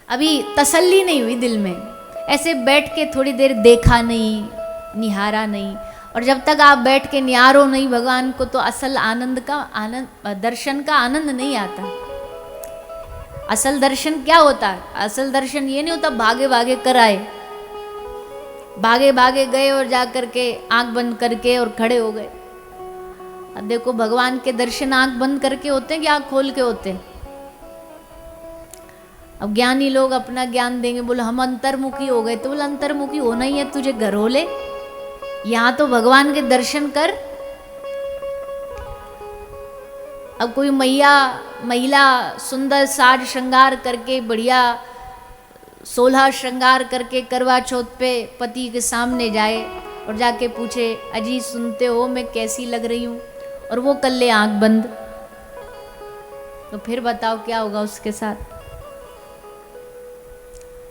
अभी तसल्ली नहीं हुई दिल में। ऐसे बैठ के थोड़ी देर देखा नहीं, निहारा नहीं, और जब तक आप बैठ के निहारो नहीं भगवान को तो असल दर्शन का आनंद नहीं आता। असल दर्शन क्या होता है? असल दर्शन ये नहीं होता भागे भागे कर आए, भागे भागे गए और जा करके आंख बंद करके और खड़े हो गए। अब देखो भगवान के दर्शन आंख बंद करके होते हैं कि आंख खोल के होते हैं? अब ज्ञानी लोग अपना ज्ञान देंगे, बोले हम अंतर्मुखी हो गए, तो बोले अंतर्मुखी होना ही है तुझे, घर हो ले, यहाँ तो भगवान के दर्शन कर। अब कोई महिला सुंदर साज श्रृंगार करके बढ़िया 16 श्रृंगार करके करवा चौथ पे पति के सामने जाए और जाके पूछे, अजी सुनते हो मैं कैसी लग रही हूँ, और वो कर ले आंख बंद, तो फिर बताओ क्या होगा उसके साथ?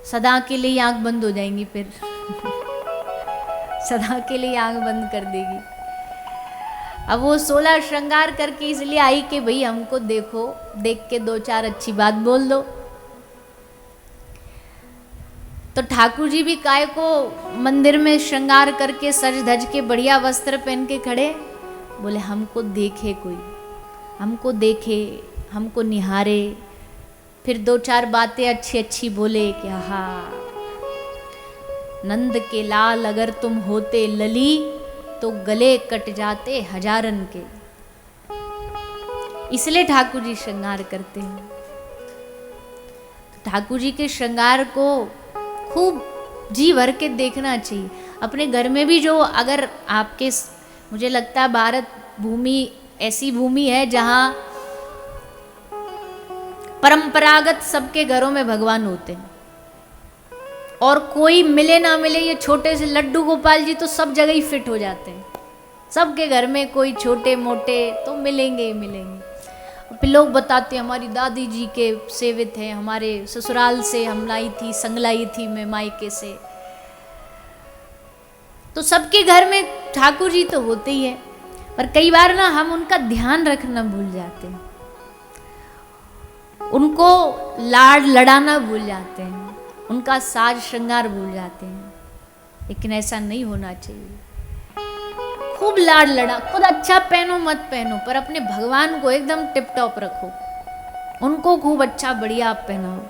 सदा के लिए आंख बंद हो जाएंगी फिर सदा के लिए आंख बंद कर देगी। अब वो 16 श्रृंगार करके इसलिए आई कि भाई हमको देखो, देख के 2-4 अच्छी बात बोल दो। तो ठाकुर जी भी काय को मंदिर में श्रृंगार करके सज धज के बढ़िया वस्त्र पहन के खड़े, बोले हमको देखे कोई, हमको देखे, हमको निहारे, फिर 2-4 बातें अच्छी अच्छी बोले कि हाँ नंद के लाल अगर तुम होते लली तो गले कट जाते हजारन के। इसलिए ठाकुर जी श्रृंगार करते हैं। ठाकुर जी के श्रृंगार को खूब जी भर के देखना चाहिए। अपने घर में भी जो अगर आपके, मुझे लगता है भारत भूमि ऐसी भूमि है जहाँ परंपरागत सबके घरों में भगवान होते हैं, और कोई मिले ना मिले, ये छोटे से लड्डू गोपाल जी तो सब जगह ही फिट हो जाते हैं। सबके घर में कोई छोटे मोटे तो मिलेंगे ही मिलेंगे। फिर लोग बताते हैं हमारी दादी जी के सेवित हैं, हमारे ससुराल से हम लाई थी, संग लाई थी मैं मायके से। तो सबके घर में ठाकुर जी तो होते ही हैं, पर कई बार ना हम उनका ध्यान रखना भूल जाते हैं, उनको लाड लड़ाना भूल जाते हैं, उनका साज श्रृंगार भूल जाते हैं। लेकिन ऐसा नहीं होना चाहिए। खूब लाड लड़ा, खुद अच्छा पहनो मत पहनो, पर अपने भगवान को एकदम टिप टॉप रखो, उनको खूब अच्छा बढ़िया आप पहनाओ।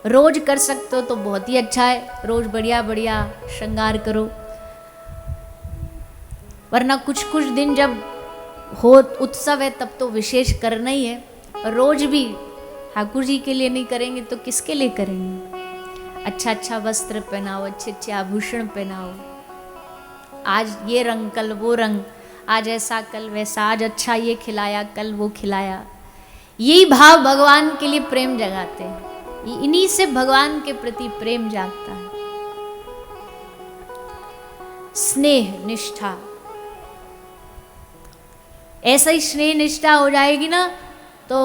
रोज कर सकते हो तो बहुत ही अच्छा है, रोज बढ़िया बढ़िया श्रृंगार करो। वरना कुछ कुछ दिन जब हो उत्सव है तब तो विशेष करना ही है, और रोज भी ठाकुर जी के लिए नहीं करेंगे तो किसके लिए करेंगे। अच्छा अच्छा वस्त्र पहनाओ, अच्छे अच्छे आभूषण पहनाओ। आज ये रंग कल वो रंग, आज ऐसा कल वैसा, आज अच्छा ये खिलाया कल वो खिलाया। यही भाव भगवान के लिए प्रेम जगाते हैं, इन्हीं से भगवान के प्रति प्रेम जागता है। स्नेह निष्ठा, ऐसा ही स्नेह निष्ठा हो जाएगी ना तो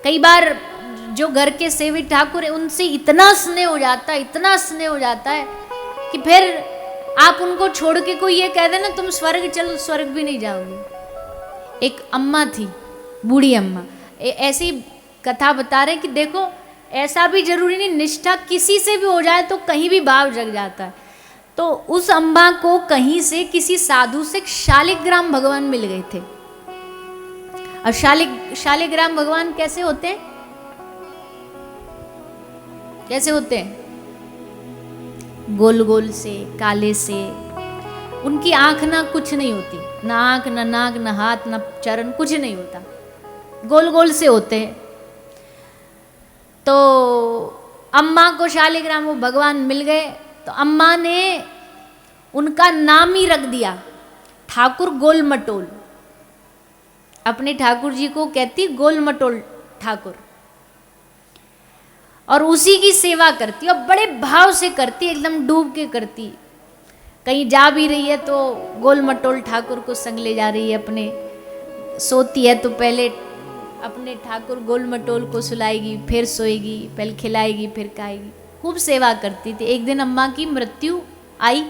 कई बार जो घर के सेवित ठाकुर है उनसे इतना स्नेह हो जाता है, इतना स्नेह हो जाता है कि फिर आप उनको छोड़ के कोई ये कह दे ना तुम स्वर्ग चलो, स्वर्ग भी नहीं जाओगे। एक अम्मा थी, बूढ़ी अम्मा, ऐसी कथा बता रहे कि देखो ऐसा भी जरूरी नहीं, निष्ठा किसी से भी हो जाए तो कहीं भी भाव जग जाता है। तो उस अम्मा को कहीं से किसी साधु से शालिग्राम भगवान मिल गए थे। और शालिग्राम भगवान कैसे होते हैं, कैसे होते हैं? गोल गोल से, काले से। उनकी आंख ना कुछ नहीं होती, ना आंख ना नाक ना हाथ ना चरण, कुछ नहीं होता, गोल गोल से होते हैं। तो अम्मा को शालिग्राम वो भगवान मिल गए, तो अम्मा ने उनका नाम ही रख दिया ठाकुर गोल मटोल। अपने ठाकुर जी को कहती गोल मटोल ठाकुर, और उसी की सेवा करती और बड़े भाव से करती, एकदम डूब के करती। कहीं जा भी रही है तो गोल मटोल ठाकुर को संग ले जा रही है अपने। सोती है तो पहले अपने ठाकुर गोल मटोल को सुलाएगी, फिर सोएगी, पहले खिलाएगी फिर खाएगी, खूब सेवा करती थी। एक दिन अम्मा की मृत्यु आई,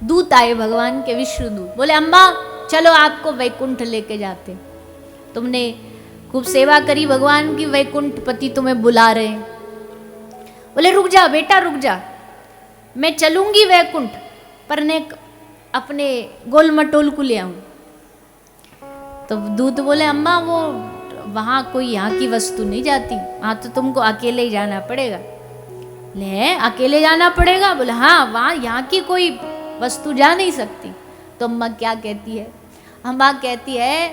दूत आए भगवान के, विष्णु दूत, बोले अम्मा चलो आपको वैकुंठ लेके जाते, तुमने खूब सेवा करी भगवान की, वैकुंठ पति तुम्हें बुला रहे हैं। बोले रुक जा बेटा रुक जा, मैं चलूंगी वैकुंठ, पर ने अपने गोल मटोल को ले आऊं। तो दूत बोले अम्मा वो वहां कोई यहाँ की वस्तु नहीं जाती, वहां तो तुमको अकेले ही जाना पड़ेगा। ले अकेले जाना पड़ेगा? बोले हाँ, वहां यहाँ की कोई वस्तु जा नहीं सकती। तो अम्मा क्या कहती है? अम्मा कहती है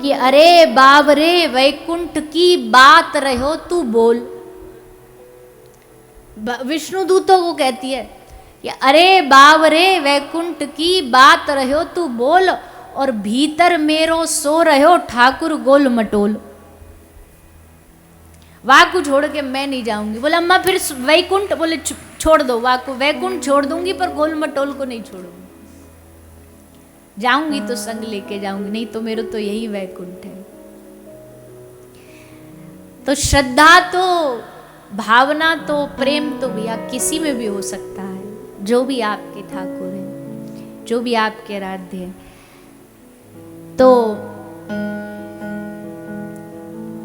कि अरे बाब रे वैकुंठ की बात रहो तू बोल। विष्णु दूतों को कहती है कि अरे बाब रे वैकुंठ की बात रहो तू बोल, और भीतर मेरो सो रहो ठाकुर गोल मटोल। वाकु छोड़ के मैं नहीं जाऊंगी। बोला अम्मा फिर वैकुंठ? बोले छोड़ दो वाकु, वैकुंठ छोड़ दूंगी पर गोल मटोल को नहीं छोड़ूंगी। जाऊंगी तो संग लेके जाऊंगी, नहीं तो मेरे तो यही वैकुंठ है। तो श्रद्धा तो, भावना तो, प्रेम तो भैया किसी में भी हो सकता है, जो भी आपके ठाकुर हैं, जो भी आपके आराध्य हैं। तो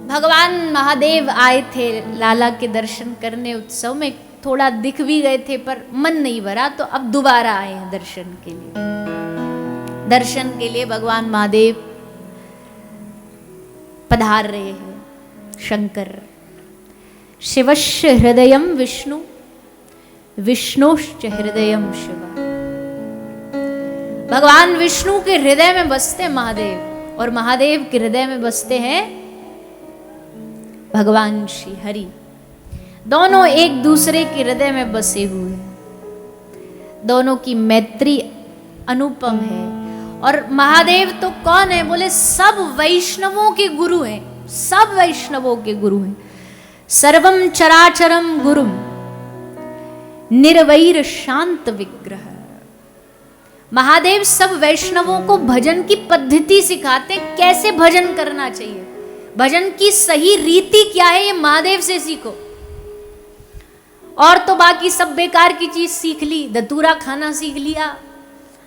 भगवान महादेव आए थे लाला के दर्शन करने उत्सव में, थोड़ा दिख भी गए थे पर मन नहीं भरा, तो अब दोबारा आए हैं दर्शन के लिए। दर्शन के लिए भगवान महादेव पधार रहे हैं। शंकर शिवस्य हृदयम विष्णु, विष्णुश्च हृदयम शिव। भगवान विष्णु के हृदय में बसते महादेव, और महादेव के हृदय में बसते हैं भगवान श्री हरि। दोनों एक दूसरे के हृदय में बसे हुए हैं। दोनों की मैत्री अनुपम है। और महादेव तो कौन है? बोले सब वैष्णवों के गुरु हैं, सब वैष्णवों के गुरु हैं। सर्वम चराचरम गुरुम निर्वैर शांत विग्रह। महादेव सब वैष्णवों को भजन की पद्धति सिखाते, कैसे भजन करना चाहिए, भजन की सही रीति क्या है, ये महादेव से सीखो। और तो बाकी सब बेकार की चीज सीख ली, धतूरा खाना सीख लिया,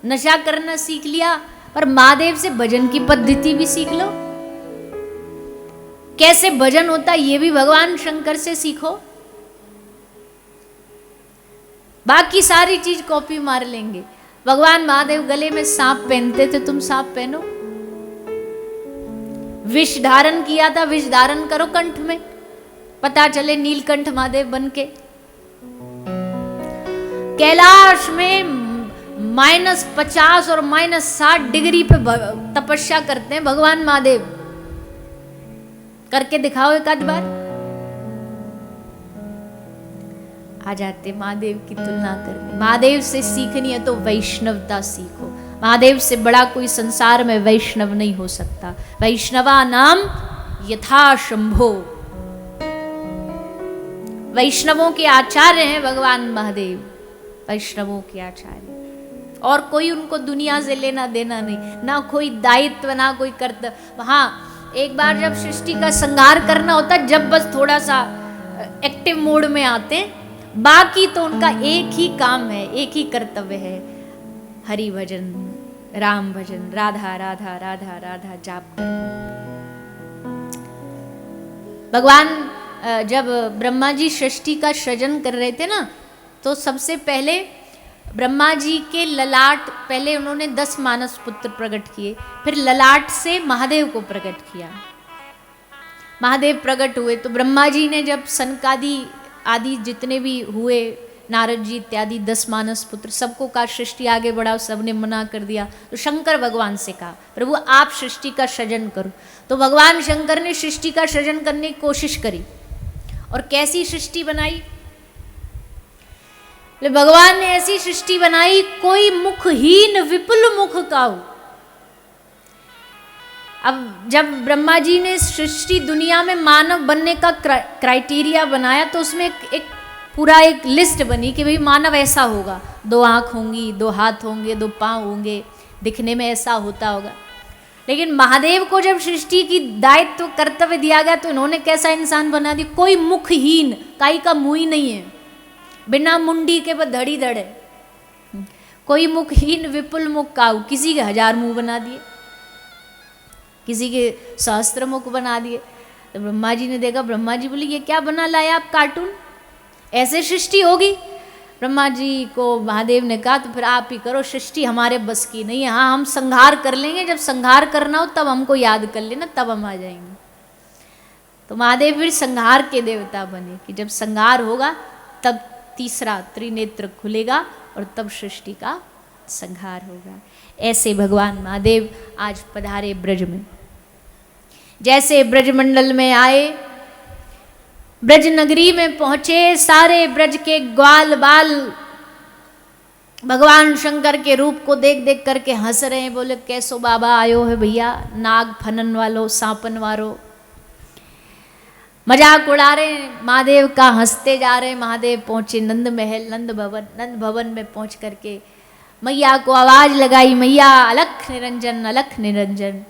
नशा करना सीख लिया, पर महादेव से भजन की पद्धति भी सीख लो। कैसे भजन होता ये भी भगवान शंकर से सीखो। बाकी सारी चीज कॉपी मार लेंगे। भगवान महादेव गले में सांप पहनते थे, तुम सांप पहनो। विष धारण किया था, विष धारण करो कंठ में, पता चले नीलकंठ महादेव बनके। कैलाश में -50 और -60 डिग्री पे तपस्या करते हैं भगवान महादेव। करके दिखाओ एक आध बार। आ जाते महादेव की तुलना करने। महादेव से सीखनी है तो वैष्णवता सीखो। महादेव से बड़ा कोई संसार में वैष्णव नहीं हो सकता। वैष्णवा नाम यथा शंभो। वैष्णवों के आचार्य हैं भगवान महादेव, वैष्णवों के आचार्य। और कोई उनको दुनिया से लेना देना नहीं, ना कोई दायित्व, ना कोई कर्तव्य। हाँ, एक बार जब सृष्टि का संहार करना होता, जब बस थोड़ा सा एक्टिव मोड में आते, बाकी तो उनका एक ही काम है, एक ही कर्तव्य है, हरि भजन, राम भजन, राधा राधा राधा राधा जाप करना। भगवान जब ब्रह्मा जी सृष्टि का सृजन कर रहे थे ना, तो सबसे पहले ब्रह्मा जी के ललाट, पहले उन्होंने 10 मानस पुत्र प्रकट किए, फिर ललाट से महादेव को प्रकट किया। महादेव प्रकट हुए तो ब्रह्मा जी ने जब सनकादि आदि जितने भी हुए, नारद जी इत्यादि 10 मानस पुत्र, सबको कहा सृष्टि आगे बढ़ाओ, सबने मना कर दिया। तो शंकर भगवान से कहा, प्रभु आप सृष्टि का सृजन करो। तो भगवान शंकर ने सृष्टि का सृजन करने की कोशिश करी। और कैसी सृष्टि बनाई? भगवान ने ऐसी सृष्टि बनाई, कोई मुखहीन विपुल मुख काऊ। अब जब ब्रह्मा जी ने सृष्टि दुनिया में मानव बनने का क्राइटेरिया बनाया, तो उसमें एक पूरा एक लिस्ट बनी कि भाई मानव ऐसा होगा, 2 आंख होंगी, 2 हाथ होंगे, 2 पांव होंगे, दिखने में ऐसा होता होगा। लेकिन महादेव को जब सृष्टि की दायित्व कर्तव्य दिया गया, तो इन्होंने कैसा इंसान बना दिया? कोई मुखहीन, काई का मुंह ही नहीं है, बिना मुंडी के बस धड़ी धड़ है। कोई मुखहीन विपुल मुख काऊ, किसी के 1000 मुंह बना दिए, किसी के सहस्त्र मुख बना दिए। तो ब्रह्मा जी ने देखा, ब्रह्मा जी बोले ये क्या बना लाया आप कार्टून, ऐसे सृष्टि होगी? ब्रह्मा जी को महादेव ने कहा तो फिर आप ही करो, सृष्टि हमारे बस की नहीं है। हाँ, हम संहार कर लेंगे, जब संहार करना हो तब हमको याद कर लेना, तब हम आ जाएंगे। तो महादेव फिर संहार के देवता बने कि जब संहार होगा तब तीसरा त्रिनेत्र खुलेगा और तब सृष्टि का संहार होगा। ऐसे भगवान महादेव आज पधारे ब्रज में। जैसे ब्रजमंडल में आए, ब्रज नगरी में पहुंचे, सारे ब्रज के ग्वाल बाल भगवान शंकर के रूप को देख देख करके हंस रहे हैं। बोले कैसो बाबा आयो है भैया, नाग फनन वालो, सांपन वालो। मजाक उड़ा रहे हैं महादेव का, हंसते जा रहे हैं। महादेव पहुंचे नंद महल, नंद भवन में पहुंच करके मैया को आवाज लगाई, मैया अलख निरंजन, अलख निरंजन।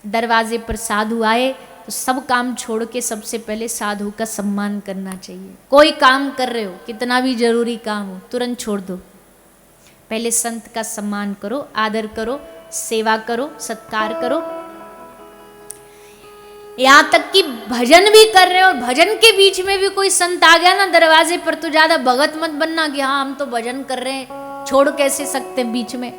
दरवाजे पर साधु आए, तो सब काम छोड़ के सबसे पहले साधु का सम्मान करना चाहिए। कोई काम कर रहे हो, कितना भी जरूरी काम हो, तुरंत छोड़ दो, पहले संत का सम्मान करो, आदर करो, सेवा करो, सत्कार करो। यहां तक कि भजन भी कर रहे हो और भजन के बीच में भी कोई संत आ गया ना दरवाजे पर, तो ज्यादा भगत मत बनना कि हाँ हम तो भजन कर रहे हैं, छोड़ कैसे सकते बीच में।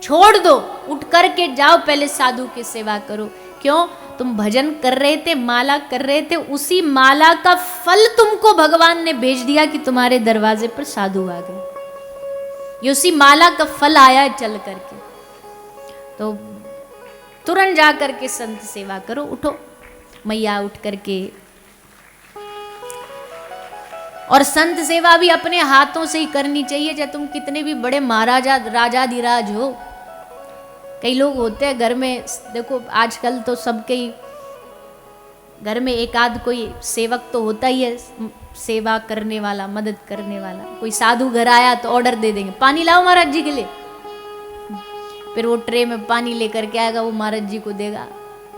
छोड़ दो, उठ करके जाओ, पहले साधु की सेवा करो। क्यों? तुम भजन कर रहे थे, माला कर रहे थे, उसी माला का फल तुमको भगवान ने भेज दिया कि तुम्हारे दरवाजे पर साधु आ गए। ये उसी माला का फल आया है चल करके। तो तुरंत जा करके संत सेवा करो। उठो मैया, उठ करके। और संत सेवा भी अपने हाथों से ही करनी चाहिए, चाहे तुम कितने भी बड़े महाराजा राजाधिराज हो। कई लोग होते हैं घर में, देखो आजकल तो सबके ही घर में एक आध कोई सेवक तो होता ही है, सेवा करने वाला, मदद करने वाला। कोई साधु घर आया तो ऑर्डर दे देंगे, पानी लाओ महाराज जी के लिए। फिर वो ट्रे में पानी लेकर के आएगा, वो महाराज जी को देगा,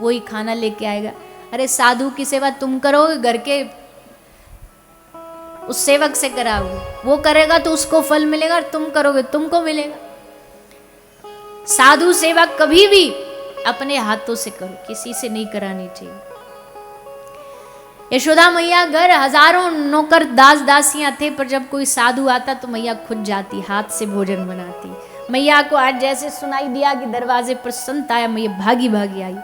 वही खाना लेके आएगा। अरे साधु की सेवा तुम करोगे, घर के उस सेवक से कराओगे, वो करेगा तो उसको फल मिलेगा, और तुम करोगे तुमको मिलेगा। साधु सेवा कभी भी अपने हाथों से करो, किसी से नहीं करानी चाहिए। यशोदा मैया घर हजारों नौकर दास दासियां थे, पर जब कोई साधु आता तो मैया खुद जाती, हाथ से भोजन बनाती। मैया को आज जैसे सुनाई दिया कि दरवाजे पर संत आया, मैया भागी भागी आई,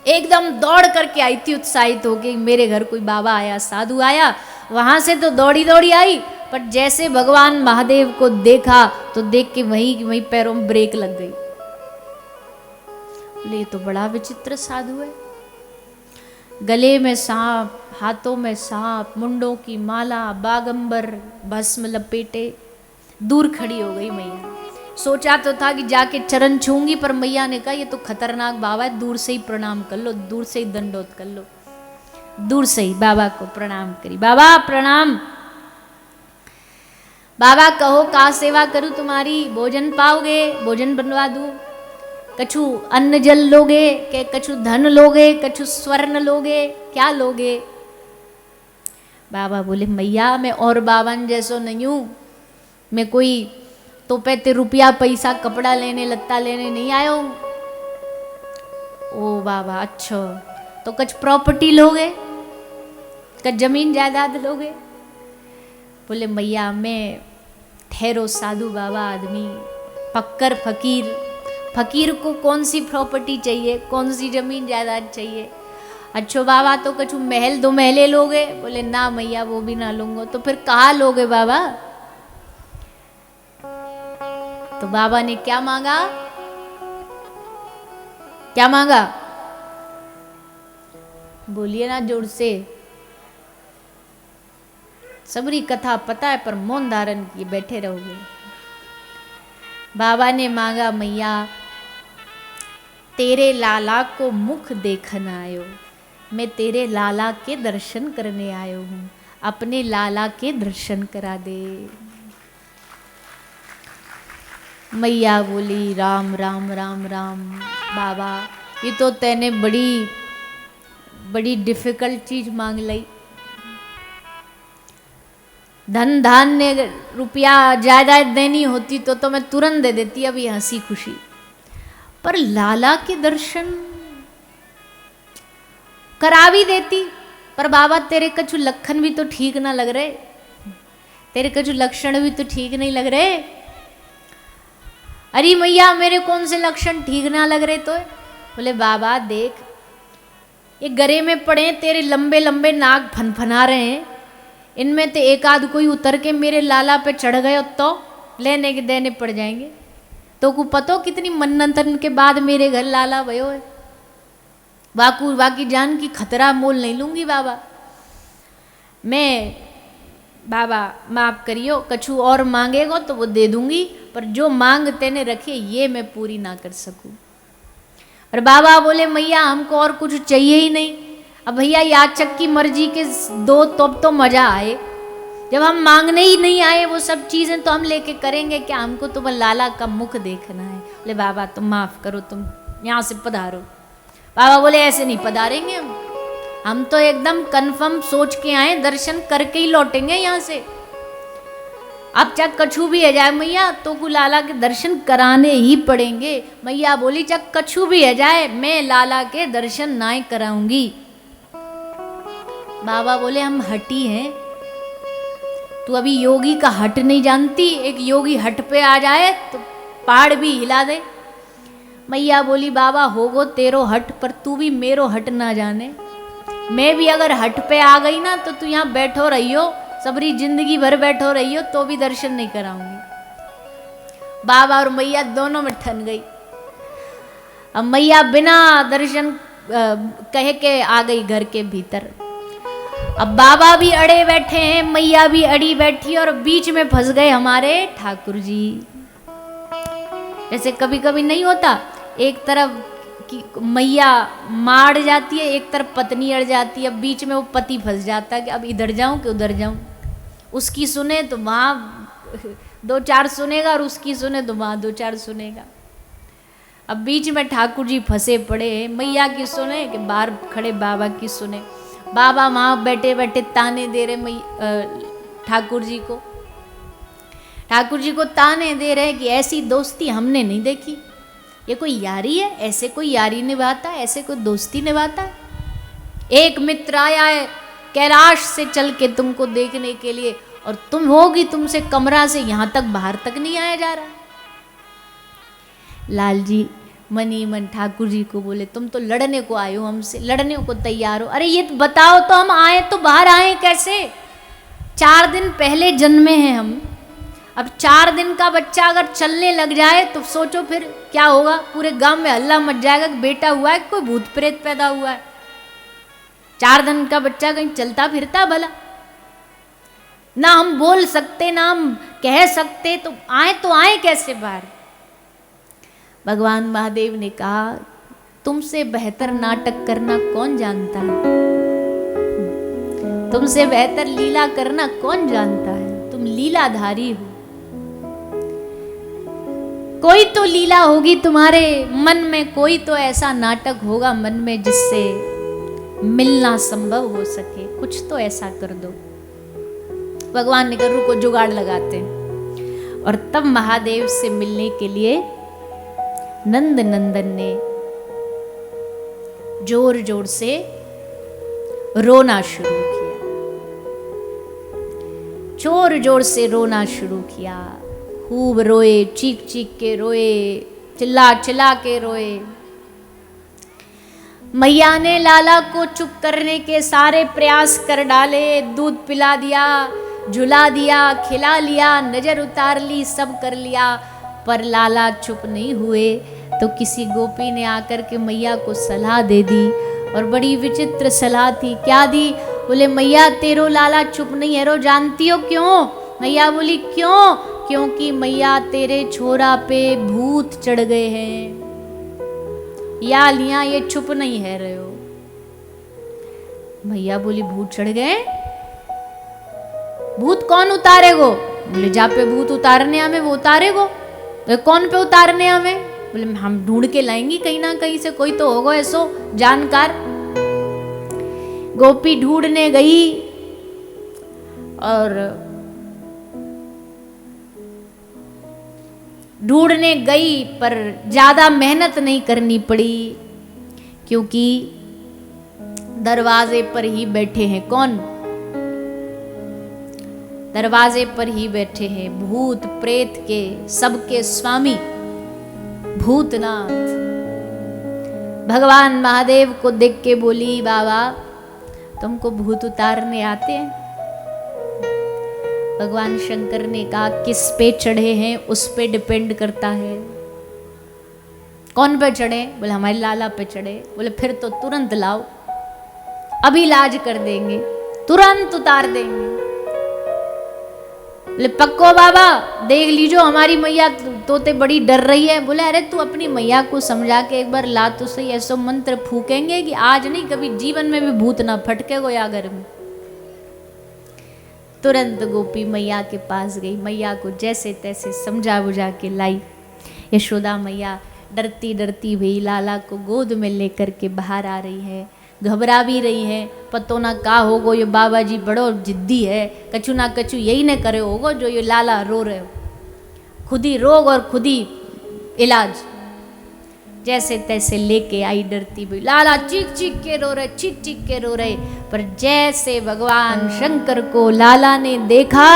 एकदम दौड़ करके आई थी उत्साहित हो गई, मेरे घर कोई बाबा आया, साधु आया। वहां से तो दौड़ी दौड़ी आई, पर जैसे भगवान महादेव को देखा तो देख के वहीं पैरों में ब्रेक लग गई। बोले ये तो बड़ा विचित्र साधु है, गले में सांप, हाथों में सांप, मुंडों की माला, बागंबर, भस्म लपेटे। दूर खड़ी हो गई मैया। सोचा तो था कि जाके चरण छूंगी, पर मैया ने कहा ये तो खतरनाक बाबा है, दूर से ही प्रणाम कर लो, दूर से ही दंडोत कर लो। दूर से ही बाबा को प्रणाम करी। बाबा प्रणाम। बाबा कहो का सेवा करूं तुम्हारी, भोजन पाओगे, भोजन बनवा दूं, कछु अन्न जल लोगे के, कछु धन लोगे, कछु स्वर्ण लोगे, क्या लोगे? बाबा बोले मैया मैं और बावन जैसो नहीं हूं, मैं कोई तो पैते रुपया पैसा कपड़ा लेने लत्ता लेने नहीं आया हूं। ओ बाबा अच्छा, तो कुछ प्रॉपर्टी लोगे, कुछ जमीन जायदाद लोगे? बोले मैया मैं ठहरो साधु बाबा आदमी, पक्कर फकीर, फकीर को कौन सी प्रॉपर्टी चाहिए, कौन सी जमीन जायदाद चाहिए? अच्छो बाबा तो कछु महल दो महले लोगे? बोले ना मैया वो भी ना लूंगा। तो फिर कहाँ लोगे बाबा? तो बाबा ने क्या मांगा? क्या मांगा? बोलिए ना जोर से, सबरी कथा पता है पर मौन धारण किए बैठे रहोगे। बाबा ने मांगा मैया तेरे लाला को मुख देखना आयो, मैं तेरे लाला के दर्शन करने आयो हूं, अपने लाला के दर्शन करा दे। मैया बोली राम राम राम राम। बाबा ये तो तैने बड़ी बड़ी डिफिकल्ट चीज मांग ली, धन धान्य रुपया जायदाद देनी होती तो मैं तुरंत दे देती, अभी हंसी खुशी, पर लाला के दर्शन करा भी देती। पर बाबा तेरे कछु लक्षण भी तो ठीक ना लग रहे, तेरे कछु लक्षण भी तो ठीक नहीं लग रहे। अरे मैया मेरे कौन से लक्षण ठीक ना लग रहे? तो बोले बाबा देख ये गरे में पड़े तेरे लंबे लंबे नाक फनफना रहे हैं, इनमें तो एक आध कोई उतर के मेरे लाला पे चढ़ गए तो लेने के देने पड़ जाएंगे। तो को पतो कितनी मन्नतन के बाद मेरे घर लाला भयो है, बाकी जान की खतरा मोल नहीं लूंगी बाबा। मैं बाबा माफ करियो, कछु और मांगेगो तो वो दे दूंगी, पर जो मांग तेने रखी ये मैं पूरी ना कर सकूं। और बाबा बोले मैया हमको और कुछ चाहिए ही नहीं, अब भैया याचक की मर्जी के दो तब तो मजा आए, जब हम मांगने ही नहीं आए वो सब चीजें तो हम लेके करेंगे क्या? हमको तो लाला का मुख देखना है। बोले बाबा तुम माफ करो, तुम यहाँ से पधारो। बाबा बोले ऐसे नहीं पधारेंगे हम तो एकदम कंफर्म सोच के आए, दर्शन करके ही लौटेंगे यहाँ से। अब चाहे कछु भी है जाए मैया तो को लाला के दर्शन कराने ही पड़ेंगे। मैया बोली चाहे कछु भी है जाए मैं लाला के दर्शन ना कराऊंगी। बाबा बोले हम हटी हैं, तू अभी योगी का हट नहीं जानती, एक योगी हट पे आ जाए तो पहाड़ भी हिला दे। मैया बोली बाबा होगो तेरो हट, पर तू भी मेरो हट ना जाने। मैं भी अगर हट पे आ गई ना तो तू यहाँ बैठो रहियो, सबरी जिंदगी भर बैठो रहियो तो भी दर्शन नहीं कराऊंगी। बाबा और मैया दोनों में ठन गई। अब मैया बिना दर्शन कहे के आ गई घर के भीतर। अब बाबा भी अड़े बैठे हैं, मैया भी अड़ी बैठी, और बीच में फंस गए हमारे ठाकुर जी। जैसे कभी कभी नहीं होता, एक तरफ की मैया मार जाती है, एक तरफ पत्नी अड़ जाती है, बीच में वो पति फंस जाता है कि अब इधर जाऊं कि उधर जाऊं। उसकी सुने तो वहां दो चार सुनेगा और उसकी सुने तो वहां दो चार सुनेगा। अब बीच में ठाकुर जी फंसे पड़े, मैया की सुने कि बाहर खड़े बाबा की सुने। बाबा वहां बैठे बैठे ताने दे रहे ठाकुर जी को। ठाकुर जी को ताने दे रहे कि ऐसी दोस्ती हमने नहीं देखी, ये कोई यारी है, ऐसे कोई यारी निभाता है, ऐसे कोई दोस्ती निभाता है। एक मित्र आया है कैलाश से चल के तुमको देखने के लिए, और तुम होगी तुमसे कमरा से यहां तक बाहर तक नहीं आया जा रहा। लाल जी मनी मन ठाकुर जी को बोले तुम तो लड़ने को आए हो हमसे, लड़ने को तैयार हो। अरे ये बताओ तो हम आए तो बाहर आए कैसे? 4 दिन पहले जन्मे हैं हम। अब 4 दिन का बच्चा अगर चलने लग जाए तो सोचो फिर क्या होगा। पूरे गांव में हल्ला मच जाएगा कि बेटा हुआ है, कोई भूत प्रेत पैदा हुआ है। 4 दिन का बच्चा कहीं चलता फिरता भला? ना हम बोल सकते ना हम कह सकते, तो आए कैसे बाहर? भगवान महादेव ने कहा तुमसे बेहतर नाटक करना कौन जानता है, तुमसे बेहतर लीला करना कौन जानता है। तुम लीलाधारी हो। कोई तो लीला होगी तुम्हारे मन में, कोई तो ऐसा नाटक होगा मन में जिससे मिलना संभव हो सके। कुछ तो ऐसा कर दो। भगवान ने कहा रुको जुगाड़ लगाते हैं। और तब महादेव से मिलने के लिए नंद नंदन ने जोर जोर से रोना शुरू किया, जोर जोर से रोना शुरू किया। खूब रोए, चीख चीख के रोए, चिल्ला चिल्ला के रोए। मैया ने लाला को चुप करने के सारे प्रयास कर डाले, दूध पिला दिया, झुला दिया, खिला लिया, नजर उतार ली, सब कर लिया, पर लाला चुप नहीं हुए। तो किसी गोपी ने आकर के मैया को सलाह दे दी, और बड़ी विचित्र सलाह थी। क्या दी? बोले मैया तेरो लाला चुप नहीं है रो, जानती हो क्यों? मैया बोली क्यों? क्योंकि मैया तेरे छोरा पे भूत चढ़ गए हैं, या लिया ये चुप नहीं है रहे हो। मैया बोली भूत चढ़ गए? भूत कौन उतारेगो? बोले जा पे भूत उतारने हमें वो उतारेगो। कौन पे उतारने हमें? बोले हम ढूंढ के लाएंगी कहीं ना कहीं से, कोई तो होगा ऐसो जानकार। गोपी ढूंढने गई और ढूंढने गई, पर ज्यादा मेहनत नहीं करनी पड़ी, क्योंकि दरवाजे पर ही बैठे हैं। कौन? दरवाजे पर ही बैठे हैं भूत प्रेत के सबके स्वामी भूतनाथ। भगवान महादेव को देख के बोली बाबा तुमको भूत उतारने आते हैं? भगवान शंकर ने कहा किस पे चढ़े हैं उस पे डिपेंड करता है। कौन पे चढ़े? बोले हमारे लाला पे चढ़े। बोले फिर तो तुरंत लाओ, अभी इलाज कर देंगे, तुरंत उतार देंगे। बोले पक्को बाबा? देख लीजिए हमारी मैया तोते बड़ी डर रही है। बोले अरे तू अपनी मैया को समझा के एक बार ला तो सही, ऐसा मंत्र फूकेंगे कि आज नहीं कभी जीवन में भी भूत ना फटके गो या घर में। तुरंत गोपी मैया के पास गई, मैया को जैसे तैसे समझा बुझा के लाई। यशोदा मैया डरती डरती भी लाला को गोद में लेकर के बाहर आ रही है, घबरा भी रही है। पतो ना का होगो, ये बाबा जी बड़ो जिद्दी है, कछु ना कछु यही न करे होगो जो ये लाला रो रहे हो, खुद ही रोग और खुद ही इलाज। जैसे तैसे लेके आई डरती भी, लाला चीख चीख के रो रहे, चीख चीख के रो रहे। पर जैसे भगवान शंकर को लाला ने देखा,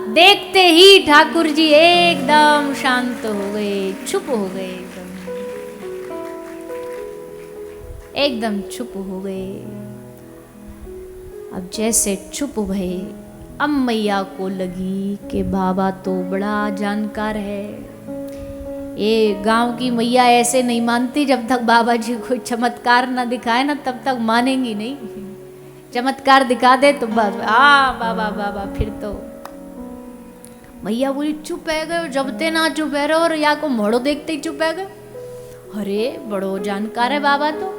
देखते ही ठाकुर जी एकदम शांत हो गए, चुप हो गए, एकदम चुप हो गए। अब जैसे चुप भये, अब मैया को लगी कि बाबा तो बड़ा जानकार है। ये गांव की मैया ऐसे नहीं मानती, जब तक बाबा जी कोई चमत्कार ना दिखाए ना तब तक मानेंगी नहीं। चमत्कार दिखा दे तो बस बाबा बाबा, फिर तो मैया बोली चुप है गए, जबते ना चुप है रहो, और या को मोड़ो देखते ही चुप है गए। अरे बड़ो जानकार है बाबा तो।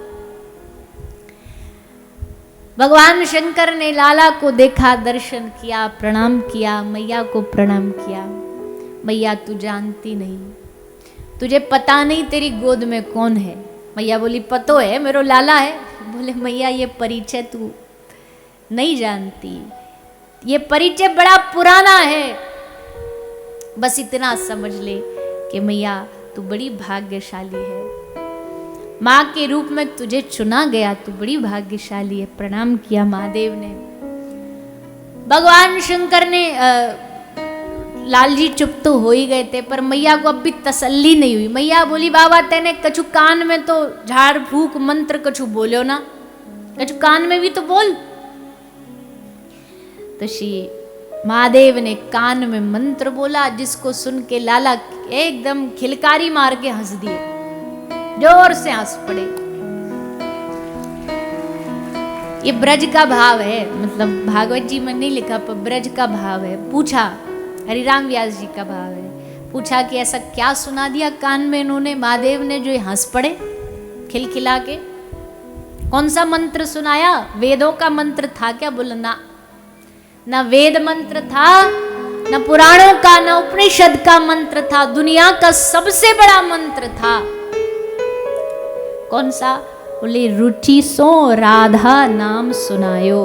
भगवान शंकर ने लाला को देखा, दर्शन किया, प्रणाम किया, मैया को प्रणाम किया। मैया तू जानती नहीं, तुझे पता नहीं तेरी गोद में कौन है। मैया बोली पतो है, मेरो लाला है। बोले मैया ये परिचय तू नहीं जानती, ये परिचय बड़ा पुराना है। बस इतना समझ ले कि मैया तू बड़ी भाग्यशाली है, माँ के रूप में तुझे चुना गया, तू बड़ी भाग्यशाली है। प्रणाम किया महादेव ने। भगवान शंकर ने लाल जी चुप तो हो ही गए थे, पर मैया को अब भी तसल्ली नहीं हुई। मैया बोली बाबा तेने कछु कान में तो झाड़ फूक मंत्र कछु बोलो ना, कछु कान में भी तो बोल। तो श्री महादेव ने कान में मंत्र बोला, जिसको सुन के लाला एकदम खिलकारी मार के हंस दिए, जोर से हंस पड़े। ये ब्रज का भाव है, मतलब भागवत जी में नहीं लिखा पर ब्रज का भाव है। पूछा, हरिराम व्यास जी का भाव है, पूछा कि ऐसा क्या सुना दिया कान में इन्होंने, महादेव ने, जो हंस पड़े खिलखिला के। कौन सा मंत्र सुनाया? वेदों का मंत्र था क्या? बोला ना वेद मंत्र था, न पुराणों का, न उपनिषद का मंत्र था, दुनिया का सबसे बड़ा मंत्र था। कौन सा? बोले रुचि सो राधा नाम सुनायो।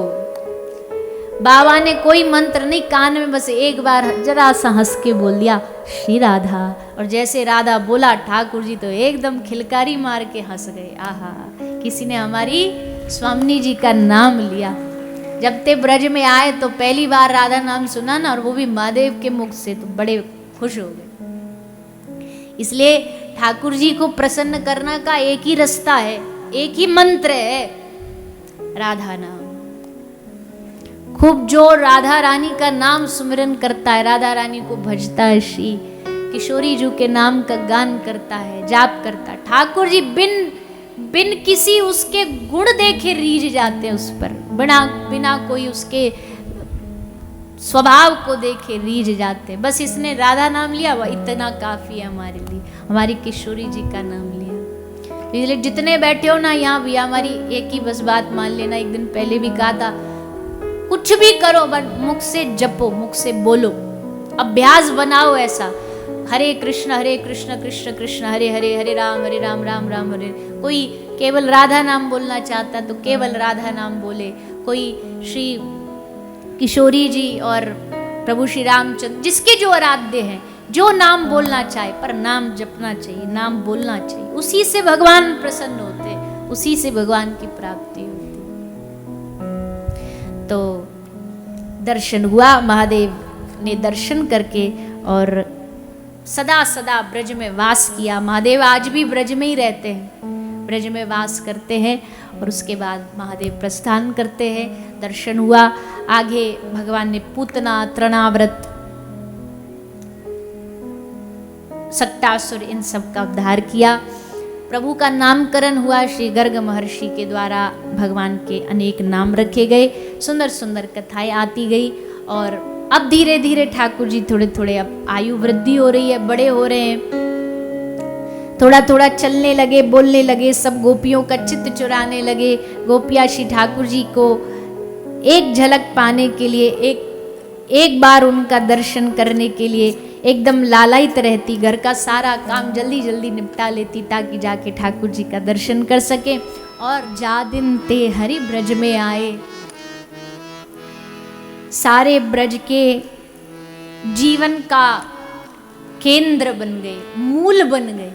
बाबा ने कोई मंत्र नहीं, कान में बस एक बार जरा सा हंस के बोल दिया श्री राधा, और जैसे राधा बोला ठाकुर जी तो एकदम खिलकारी मार के हंस गए। आहा, किसी ने हमारी स्वामी जी का नाम लिया। जब ते ब्रज में आए तो पहली बार राधा नाम सुना ना, और वो भी महादेव के मुख से, तो बड़े खुश हो गए। इसलिए ठाकुर जी को प्रसन्न करने का एक ही रास्ता है, एक ही मंत्र है, राधा नाम। खूब जो राधा रानी का नाम सुमिरन करता है, राधा रानी को भजता है, श्री किशोरी जी के नाम का गान करता है, जाप करता है, ठाकुर जी बिन किसी उसके गुण देखे रीझ जाते हैं उस पर, बिना कोई उसके स्वभाव को देखे रीझ जाते हैं। बस इसने राधा नाम लिया, वह इतना काफी है हमारे लिए, हमारी किशोरी जी का नाम लिया। इसलिए जितने बैठे हो ना यहाँ भी, हमारी एक ही बस बात मान लेना, एक दिन पहले भी कहा था, कुछ भी करो बट मुख से जपो, मुख से बोलो, अभ्यास बनाओ ऐसा। हरे कृष्ण कृष्ण कृष्ण हरे हरे, हरे राम राम राम हरे। कोई केवल राधा नाम बोलना चाहता तो केवल राधा नाम बोले, कोई श्री किशोरी जी और प्रभु श्री रामचंद्र, जिसके जो आराध्य हैं, जो नाम बोलना चाहे, पर नाम जपना चाहिए, नाम बोलना चाहिए। उसी से भगवान प्रसन्न होते, उसी से भगवान की प्राप्ति होती। तो दर्शन हुआ, महादेव ने दर्शन करके और सदा सदा ब्रज में वास किया। महादेव आज भी ब्रज में ही रहते हैं, ब्रज में वास करते हैं। और उसके बाद महादेव प्रस्थान करते हैं। दर्शन हुआ, आगे भगवान ने पूतना, तृणाव्रत, सक्तासुर, इन सब का उद्धार किया। प्रभु का नामकरण हुआ, श्री गर्ग महर्षि के द्वारा भगवान के अनेक नाम रखे गए, सुंदर सुंदर कथाएं आती गई। और अब धीरे धीरे ठाकुर जी थोड़े थोड़े, अब आयु वृद्धि हो रही है, बड़े हो रहे हैं, थोड़ा थोड़ा चलने लगे, बोलने लगे, सब गोपियों का चित्त चुराने लगे। गोपियाँ श्री ठाकुर जी को एक झलक पाने के लिए, एक बार उनका दर्शन करने के लिए एकदम लालायित रहती, घर का सारा काम जल्दी जल्दी निपटा लेती ताकि जाके ठाकुर जी का दर्शन कर सके। और जा दिन ते हरि ब्रज में आए, सारे ब्रज के जीवन का केंद्र बन गए, मूल बन गए।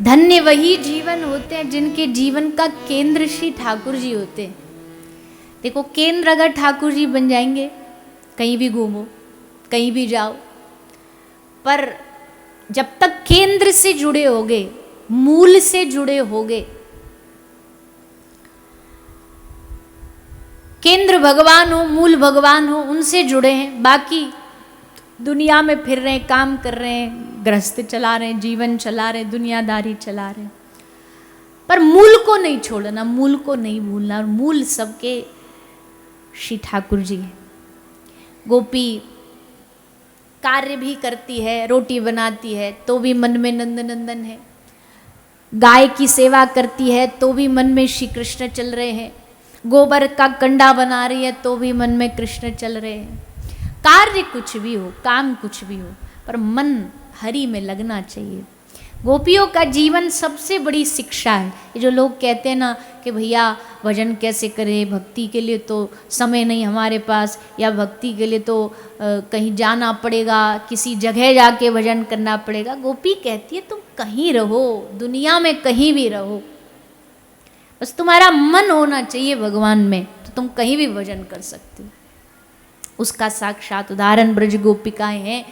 धन्य वही जीवन होते हैं जिनके जीवन का केंद्र श्री ठाकुर जी होते हैं। देखो, केंद्र अगर ठाकुर जी बन जाएंगे, कहीं भी घूमो, कहीं भी जाओ, पर जब तक केंद्र से जुड़े होगे, मूल से जुड़े होगे, केंद्र भगवान हो, मूल भगवान हो, उनसे जुड़े हैं, बाकी दुनिया में फिर रहे हैं, काम कर रहे हैं, गृहस्थ चला रहे हैं, जीवन चला रहे हैं, दुनियादारी चला रहे हैं, पर मूल को नहीं छोड़ना, मूल को नहीं भूलना। और मूल सबके श्री ठाकुर जी है। गोपी कार्य भी करती है, रोटी बनाती है तो भी मन में नंद नंदन है, गाय की सेवा करती है तो भी मन में श्री कृष्ण चल रहे हैं, गोबर का कंडा बना रही है तो भी मन में कृष्ण चल रहे हैं। कार्य कुछ भी हो, काम कुछ भी हो, पर मन हरि में लगना चाहिए। गोपियों का जीवन सबसे बड़ी शिक्षा है। ये जो लोग कहते हैं ना कि भैया भजन कैसे करें, भक्ति के लिए तो समय नहीं हमारे पास, या भक्ति के लिए तो कहीं जाना पड़ेगा, किसी जगह जाके भजन करना पड़ेगा। गोपी कहती है तुम कहीं रहो, दुनिया में कहीं भी रहो, बस तुम्हारा मन होना चाहिए भगवान में, तो तुम कहीं भी भजन कर सकते हो। उसका साक्षात उदाहरण ब्रज गोपिकाएं हैं।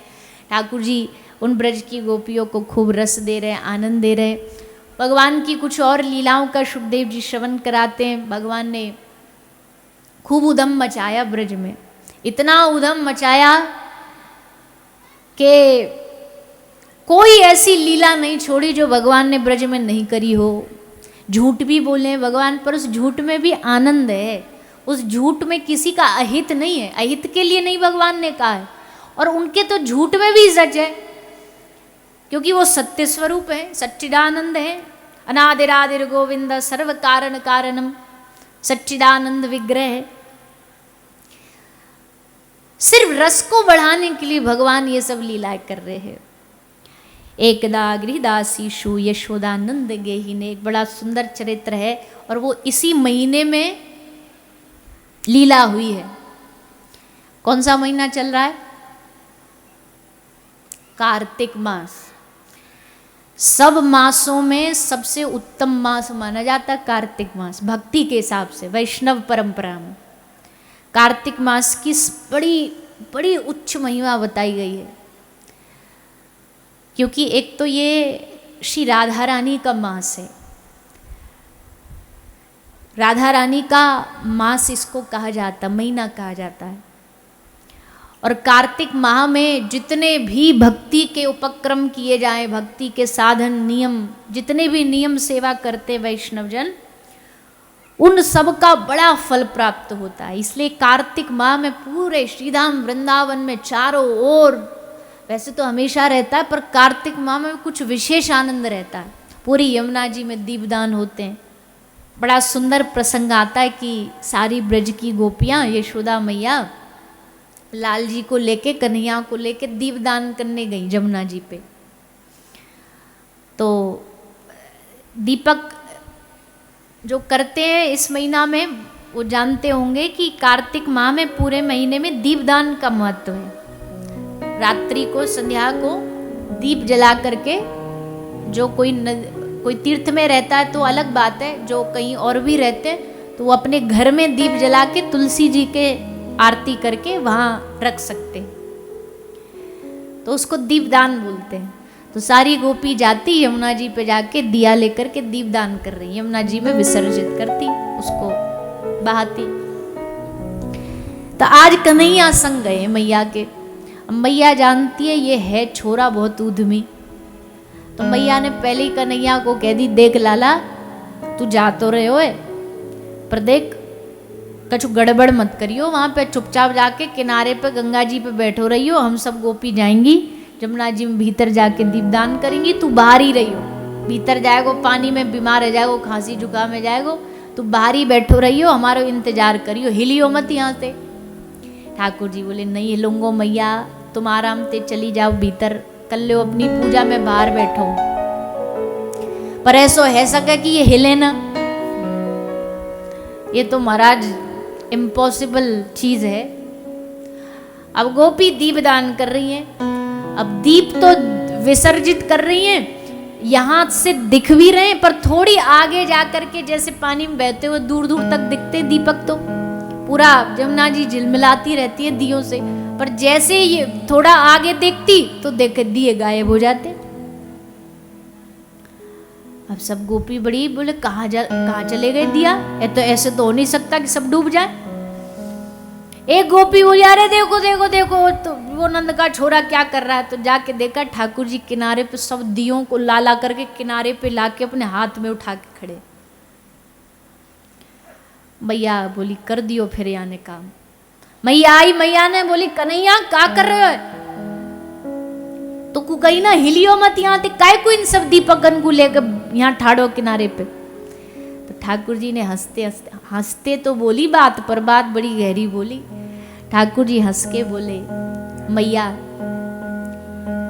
ठाकुर जी उन ब्रज की गोपियों को खूब रस दे रहे हैं, आनंद दे रहे हैं। भगवान की कुछ और लीलाओं का सुखदेव जी श्रवण कराते हैं। भगवान ने खूब उधम मचाया ब्रज में, इतना उधम मचाया कि कोई ऐसी लीला नहीं छोड़ी जो भगवान ने ब्रज में नहीं करी हो। झूठ भी बोले हैं भगवान, पर उस झूठ में भी आनंद है, उस झूठ में किसी का अहित नहीं है, अहित के लिए नहीं भगवान ने कहा है। और उनके तो झूठ में भी सच है, क्योंकि वो सत्य स्वरूप है, सच्चिदानंद है। अनादिरादिर गोविंद सर्व कारण कारणम, सच्चिदानंद विग्रह है। सिर्फ रस को बढ़ाने के लिए भगवान ये सब लीलाएं कर रहे हैं। एकदा गृहदासीषु यशोदानंद गेहिने, एक बड़ा सुंदर चरित्र है, और वो इसी महीने में लीला हुई है। कौन सा महीना चल रहा है? कार्तिक मास। सब मासों में सबसे उत्तम मास माना जाता है कार्तिक मास, भक्ति के हिसाब से, वैष्णव परंपरा में कार्तिक मास की बड़ी बड़ी उच्च महिमा बताई गई है। क्योंकि एक तो ये श्री राधा रानी का मास है, राधा रानी का मास इसको कहा जाता, महीना कहा जाता है। और कार्तिक माह में जितने भी भक्ति के उपक्रम किए जाएं, भक्ति के साधन नियम, जितने भी नियम सेवा करते वैष्णवजन, उन सब का बड़ा फल प्राप्त होता है। इसलिए कार्तिक माह में पूरे श्रीधाम वृंदावन में चारों ओर, वैसे तो हमेशा रहता है, पर कार्तिक माह में कुछ विशेष आनंद रहता है। पूरी यमुना जी में दीपदान होते हैं। बड़ा सुंदर प्रसंग आता है कि सारी ब्रज की गोपियाँ, यशोदा मैया लाल जी को लेके, कन्हैया को लेके दीपदान करने गई जमुना जी पे। तो दीपक जो करते हैं इस महीना में, वो जानते होंगे कि कार्तिक माह में पूरे महीने में दीपदान का महत्व है। रात्रि को, संध्या को दीप जला करके, जो कोई तीर्थ में रहता है तो अलग बात है, जो कहीं और भी रहते हैं तो वो अपने घर में दीप जला के तुलसी जी के आरती करके वहाँ रख सकते हैं, तो उसको दीपदान बोलते हैं। तो सारी गोपी जाती यमुना जी पे जाके दिया लेकर के दीपदान कर रही, यमुना जी में विसर्जित करती, उसको बहाती। तो आज कन्हैया संग गए मैया के। मैया जानती है ये है छोरा बहुत उद्यमी, तो मैया ने पहले ही कन्हैया को कह दी, देख लाला तू जा तो रहे हो, पर देख कछु गड़बड़ मत करियो, वहाँ पे चुपचाप जाके किनारे पे गंगा जी पे बैठो रहियो, हम सब गोपी जाएंगी जमुना जी में, भीतर जाके दीपदान करेंगी, तू बाहर ही रहियो। भीतर जाएगो पानी में बीमार रह जाएगो, खांसी जुकाम में जाएगो, तो बाहर ही बैठो रहियो, हमारो इंतजार करियो, हिलियो मत यहाँ से। ठाकुर जी बोले नहीं हिलूंगो मैया, तुम आराम से चली जाओ भीतर, कर लो अपनी पूजा, में बाहर बैठो। पर ऐसो है सके कि ये हिले ना, ये तो महाराज इम्पॉसिबल चीज है। अब गोपी दीपदान कर रही हैं, अब दीप तो विसर्जित कर रही हैं, यहां से दिख भी रहे हैं, पर थोड़ी आगे जा करके जैसे पानी में बहते हुए दूर दूर तक दिखते दीपक, तो पूरा जमुना जी झिलमिलाती रहती है दियों से, पर जैसे ये थोड़ा आगे देखती तो देख दिए गायब हो जाते। अब सब गोपी बड़ी बोले कहाँ चले गए दिया, तो ऐसे तो हो नहीं सकता कि सब डूब जाए। एक गोपी बोली अरे देखो देखो देखो, तो वो नंद का छोरा क्या कर रहा है, तो जाके देखा ठाकुर जी किनारे पे सब दियों को ला ला करके किनारे पे लाके अपने हाथ में उठा के खड़े। मैया बोली कर दियो फिर याने काम। मैया आई, मैया ने बोली कन्हैया क्या कर रहे हो, तो कु कही ना हिलियो मत यहाँ ते, काय को इन सब दीपकन को लेकर यहाँ ठाड़ो किनारे पे। तो ठाकुर जी ने हंसते हंसते हंसते तो बोली बात, पर बात बड़ी गहरी बोली। ठाकुर जी हंस के बोले मैया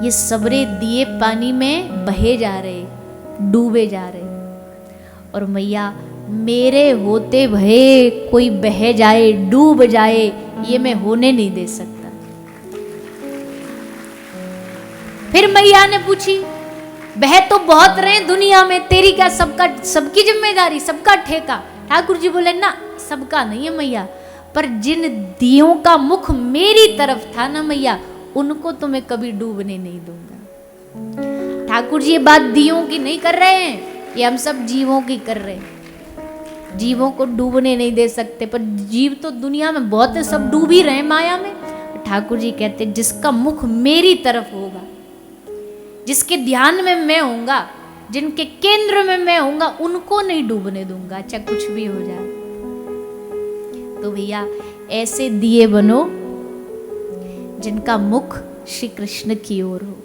ये सबरे दिए पानी में बहे जा रहे, डूबे जा रहे, और मैया मेरे होते भये कोई बह जाए डूब जाए ये मैं होने नहीं दे सकता। फिर मैया ने पूछी बह तो बहुत रहे दुनिया में, तेरी क्या सबका सबकी जिम्मेदारी, सबका ठेका। ठाकुर जी बोले ना सबका नहीं है मैया, पर जिन दियों का मुख मेरी तरफ था ना मैया, उनको तो मैं कभी डूबने नहीं दूंगा। ठाकुर जी ये बात दियों की नहीं कर रहे हैं, ये हम सब जीवों की कर रहे हैं। जीवों को डूबने नहीं दे सकते, पर जीव तो दुनिया में बहुत है, सब डूब ही रहे माया में। ठाकुर जी कहते जिसका मुख मेरी तरफ होगा, जिसके ध्यान में मैं होऊंगा, जिनके केंद्र में मैं होऊंगा, उनको नहीं डूबने दूंगा, चाहे कुछ भी हो जाए। तो भैया ऐसे दिए बनो जिनका मुख श्री कृष्ण की ओर हो।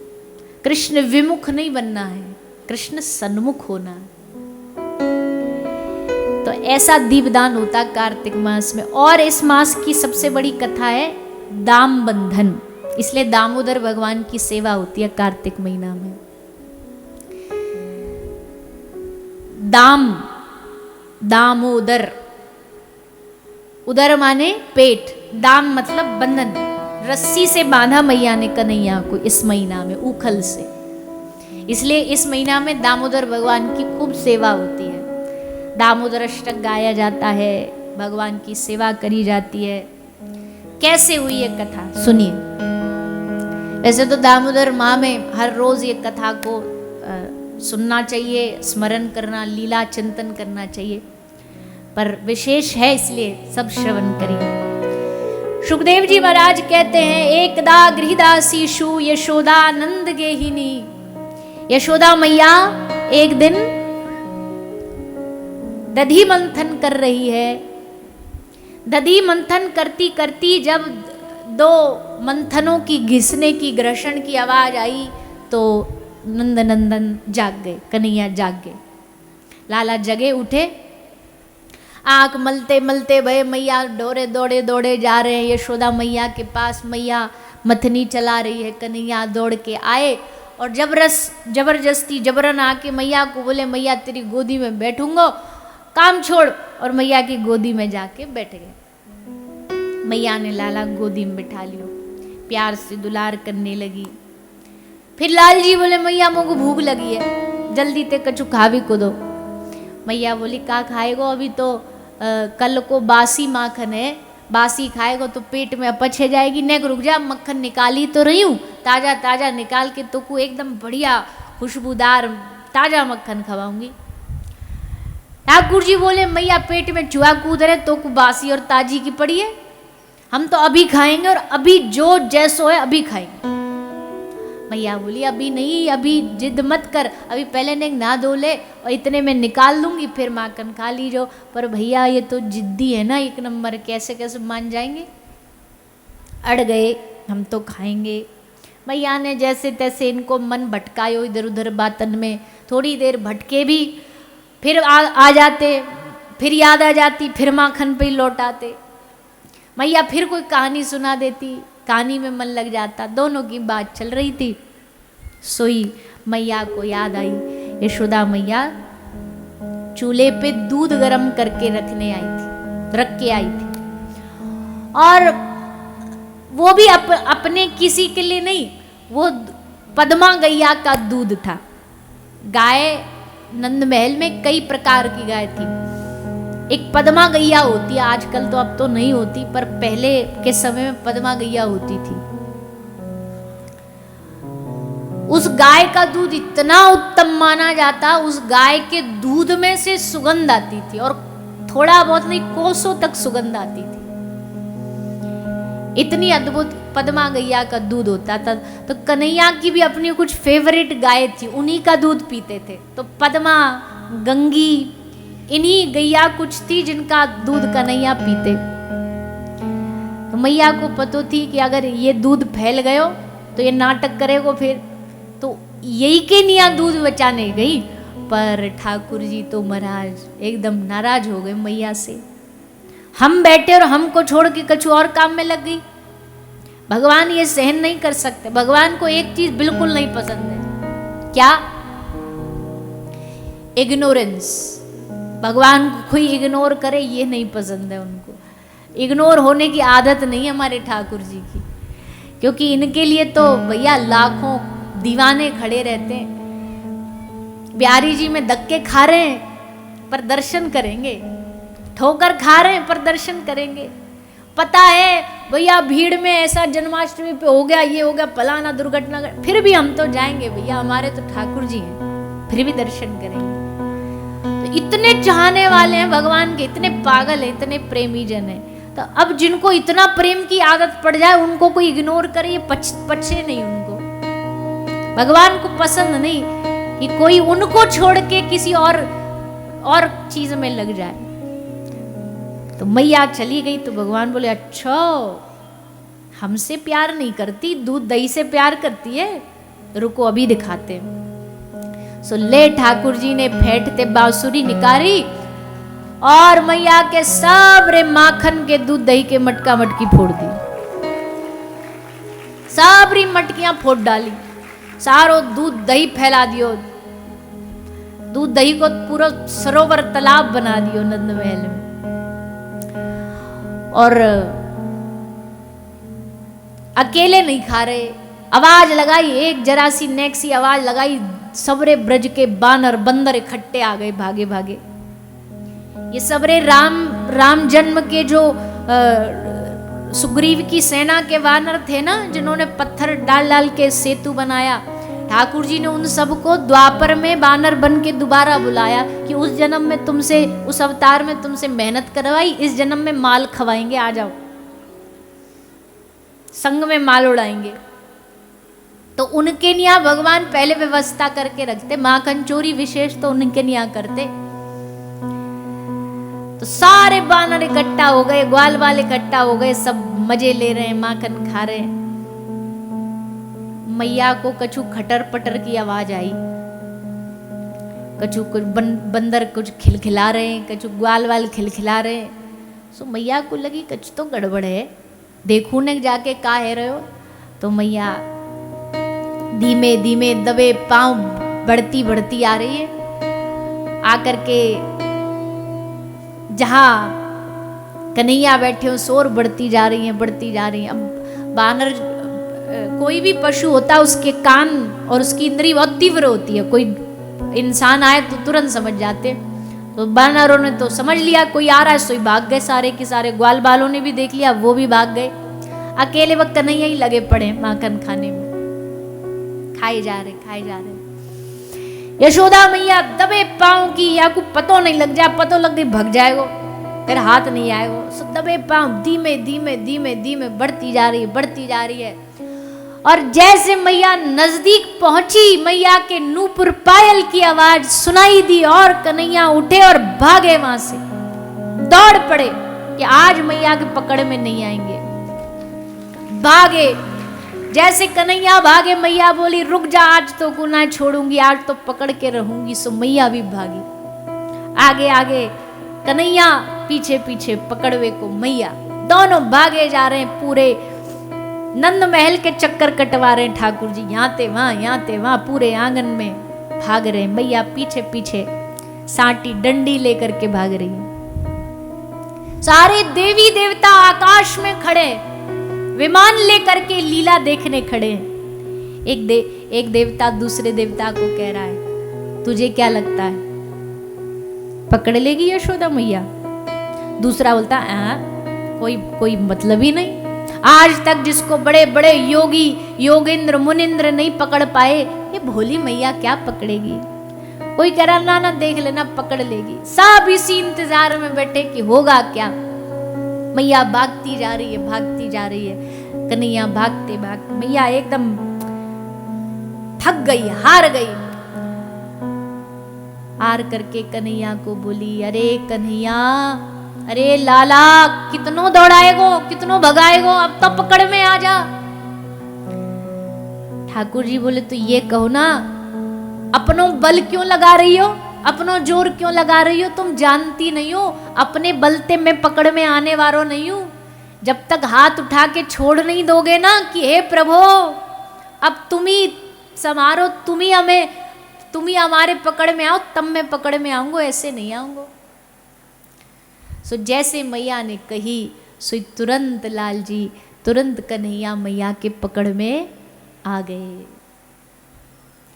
कृष्ण विमुख नहीं बनना है, कृष्ण सन्मुख होना है। तो ऐसा दीपदान होता कार्तिक मास में। और इस मास की सबसे बड़ी कथा है दाम बंधन, इसलिए दामोदर भगवान की सेवा होती है कार्तिक महीना में। दाम दामोदर, उदर माने पेट, दाम मतलब बंधन, रस्सी से बांधा मैया ने कन्हैया को इस महीना में ऊखल से, इसलिए इस महीना में दामोदर भगवान की खूब सेवा होती है। दामोदर अष्टक गाया जाता है, भगवान की सेवा करी जाती है। कैसे हुई ये कथा सुनिए। वैसे तो दामोदर माह में हर रोज ये कथा को सुनना चाहिए, स्मरण करना, लीला चिंतन करना चाहिए, पर विशेष है इसलिए सब श्रवण करिए। सुखदेव जी महाराज कहते हैं एकदा गृहदासीषु यशोदा नंद गेहिनी। यशोदा मैया एक दिन दधी मंथन कर रही है। दधी मंथन करती करती जब दो मंथनों की घिसने की घर्षण की आवाज आई तो नंद नंदन जाग गए, कन्हैया जाग गए, लाला जगे उठे, आंख मलते मलते भय मैया दौड़े दौड़े दौड़े जा रहे हैं यशोदा मैया के पास। मैया मथनी चला रही है, कन्हैया दौड़ के आए और जबरदस्ती जबरन आके मैया को बोले मैया तेरी गोदी में बैठूंगा, काम छोड़, और मैया की गोदी में जाके बैठ गए। मैया ने लाला गोदी में बिठा लियो, प्यार से दुलार करने लगी। फिर लाल जी बोले मैया मुझको भूख लगी है, जल्दी ते कछु खा भी को दो। मैया बोली का खाएगो, अभी तो कल को बासी माखन है, बासी खाएगो तो पेट में अपच है जाएगी। नेक रुक जा, मक्खन निकाली तो रही हूँ, ताजा ताजा निकाल के तो को एकदम बढ़िया खुशबूदार ताजा मक्खन खवाऊंगी। ठाकुर जी बोले मैया पेट में चूहा कूद रहे तो को बासी और ताजी की पड़ी है, हम तो अभी खाएंगे और अभी जो जैसो है अभी खाएंगे। मैया बोली अभी नहीं, अभी जिद मत कर, अभी पहले ने ना धो ले और इतने में निकाल दूंगी फिर माखन खा लीजो। पर भैया ये तो जिद्दी है ना एक नंबर, कैसे कैसे मान जाएंगे। अड़ गए, हम तो खाएंगे। मैया ने जैसे तैसे इनको मन भटकायो इधर उधर बातन में, थोड़ी देर भटके भी फिर आ जाते, फिर याद आ जाती, फिर माखन पे ही लौट आते। मैया फिर कोई कहानी सुना देती, कहानी में मन लग जाता। दोनों की बात चल रही थी, सोई मैया को याद आई, यशोदा मैया चूल्हे पे दूध गर्म करके रखने आई थी, रख के आई थी। और वो भी अपने किसी के लिए नहीं, वो पद्मा गैया का दूध था। गाय नंद महल में कई प्रकार की गाय थी। एक पद्मा गैया होती है, आजकल तो अब तो नहीं होती, पर पहले के समय में पद्मा गैया होती थी। उस गाय का दूध इतना उत्तम माना जाता, उस गाय के दूध में से सुगंध आती थी, और थोड़ा बहुत नहीं, कोसों तक सुगंध आती थी। इतनी अद्भुत पद्मा गैया का दूध होता था। तो कन्हैया की भी अपनी कुछ फेवरेट गाय थी, उन्हीं का दूध पीते थे। तो पद्मा, गंगी, इन्हीं गैया कुछ थी जिनका दूध कन्हैया पीते। तो मैया को पता थी कि अगर ये दूध फैल गयो तो ये नाटक करेगो फिर, तो यही के निया दूध बचाने गई। पर ठाकुर जी तो महाराज एकदम नाराज हो गए मैया से। हम बैठे और हमको छोड़ के कछु और काम में लग गई। भगवान ये सहन नहीं कर सकते। भगवान को एक चीज बिल्कुल नहीं पसंद है, क्या? इग्नोरेंस। भगवान को कोई इग्नोर करे ये नहीं पसंद है उनको। इग्नोर होने की आदत नहीं है हमारे ठाकुर जी की, क्योंकि इनके लिए तो भैया लाखों दीवाने खड़े रहते हैं। बिहारी जी में धक्के खा रहे हैं पर दर्शन करेंगे, ठोकर खा रहे हैं पर दर्शन करेंगे। पता है भैया भीड़ में ऐसा जन्माष्टमी पे हो गया, ये हो गया, फलाना दुर्घटना, फिर भी हम तो जाएंगे भैया, हमारे तो ठाकुर जी हैं, फिर भी दर्शन करेंगे। तो इतने चाहने वाले हैं भगवान के, इतने पागल हैं, इतने प्रेमी जन हैं। तो अब जिनको इतना प्रेम की आदत पड़ जाए उनको कोई इग्नोर करे, ये पचे नहीं उनको। भगवान को पसंद नहीं कि कोई उनको छोड़ के किसी और चीज में लग जाए। तो मैया चली गई तो भगवान बोले अच्छा हमसे प्यार नहीं करती, दूध दही से प्यार करती है, रुको अभी दिखाते हैं। सो ले ठाकुर जी ने फेंटते बांसुरी निकाली और मैया के सारे माखन के दूध दही के मटका मटकी फोड़ दी, सारी मटकियां फोड़ डाली, सारो दूध दही फैला दियो, दूध दही को पूरा सरोवर तालाब बना दियो नंद महल में। और अकेले नहीं खा रहे, आवाज लगाई, एक जरा सी नेक सी आवाज लगाई, सबरे ब्रज के बानर बंदर इकट्ठे आ गए भागे भागे। ये सबरे राम जन्म के जो सुग्रीव की सेना के वानर थे ना, जिन्होंने पत्थर डाल डाल के सेतु बनाया, ठाकुर जी ने उन सबको द्वापर में बानर बन के दोबारा बुलाया कि उस जन्म में तुमसे, उस अवतार में तुमसे मेहनत करवाई, इस जन्म में माल खवाएंगे, आ जाओ संग में माल उड़ाएंगे। तो उनके निया भगवान पहले व्यवस्था करके रखते, माखन चोरी विशेष तो उनके निया करते। तो सारे बानर इकट्ठा हो गए, ग्वाल वाले इकट्ठा हो गए, सब मजे ले रहे हैं, माखन खा रहे हैं। मैया को कछु खटर पटर की आवाज आई, कछु कुछ बंदर कुछ खिलखिला रहे हैं, कछु ग्वाल वाल खिलखिला रहे हैं। सो मैया को लगी कछु तो गड़बड़ है, देखू ने जाके का है रहे हो। तो मैया धीमे धीमे दबे पांव बढ़ती बढ़ती आ रही है, आकर के जहां कन्हैया बैठे हो शोर बढ़ती जा रही है, बढ़ती जा रही है। अब बानर, कोई भी पशु होता है उसके कान और उसकी इंद्री बहुत तीव्र होती है, कोई इंसान आए तो तुरंत समझ जाते। तो बानरों ने तो समझ लिया कोई आ रहा है, सो भाग गए सारे के सारे। ग्वाल बालों ने भी देख लिया, वो भी भाग गए। अकेले वक्त कन्हैया ही लगे पड़े माखन खाने में, खाए जा रहे खाए जा रहे। यशोदा मैया दबे पांव की, या को पतो नहीं लग जाए, पतो लग गई भग जाएगो, फिर हाथ नहीं आएगो। सो दबे पांव धीमे धीमे धीमे धीमे बढ़ती जा रही है, बढ़ती जा रही है। और जैसे मैया नजदीक पहुंची, मैया के नूपुर पायल की आवाज सुनाई दी और कन्हैया उठे और भागे वहां से, दौड़ पड़े कि आज मैया के पकड़ में नहीं आएंगे। भागे, जैसे कन्हैया भागे मैया बोली रुक जा, आज तो को ना छोड़ूंगी, आज तो पकड़ के रहूंगी। सो मैया भी भागी, आगे आगे कन्हैया पीछे पीछे पकड़वे को मैया, दोनों भागे जा रहे हैं, पूरे नंद महल के चक्कर कटवा रहे हैं ठाकुर जी, यहाँ ते वहां पूरे आंगन में भाग रहे हैं। मैया पीछे पीछे सांटी डंडी लेकर के भाग रही है। सारे देवी देवता आकाश में खड़े, विमान लेकर के लीला देखने खड़े हैं। एक देवता दूसरे देवता को कह रहा है, तुझे क्या लगता है पकड़ लेगी यशोदा मैया? दूसरा बोलता कोई मतलब ही नहीं, आज तक जिसको बड़े बड़े योगी योगेंद्र मुनिंद्र नहीं पकड़ पाए, ये भोली मैया क्या पकड़ेगी? कोई कह रहा ना देख लेना पकड़ लेगी। सब इसी इंतजार में बैठे कि होगा क्या। मैया भागती जा रही है, कन्हैया भागते भागते, मैया एकदम थक गई, हार गई। हार करके कन्हैया को बोली, अरे कन्हैया, अरे लाला, कितनो दौड़ाएगो, कितनो भगाएगो, अब तो पकड़ में आ जा। ठाकुर जी बोले, तो ये कहो ना, अपनों बल क्यों लगा रही हो, अपनों जोर क्यों लगा रही हो? तुम जानती नहीं हो अपने बलते मैं पकड़ में आने वालों नहीं हूं। जब तक हाथ उठा के छोड़ नहीं दोगे ना कि हे प्रभु अब तुम ही समारो, तुम ही हमारे पकड़ में आओ, तब मैं पकड़ में आऊंगा, ऐसे नहीं आऊंगा। सो जैसे मैया ने कही, सो तुरंत लाल जी, तुरंत कन्हैया मैया के पकड़ में आ गए।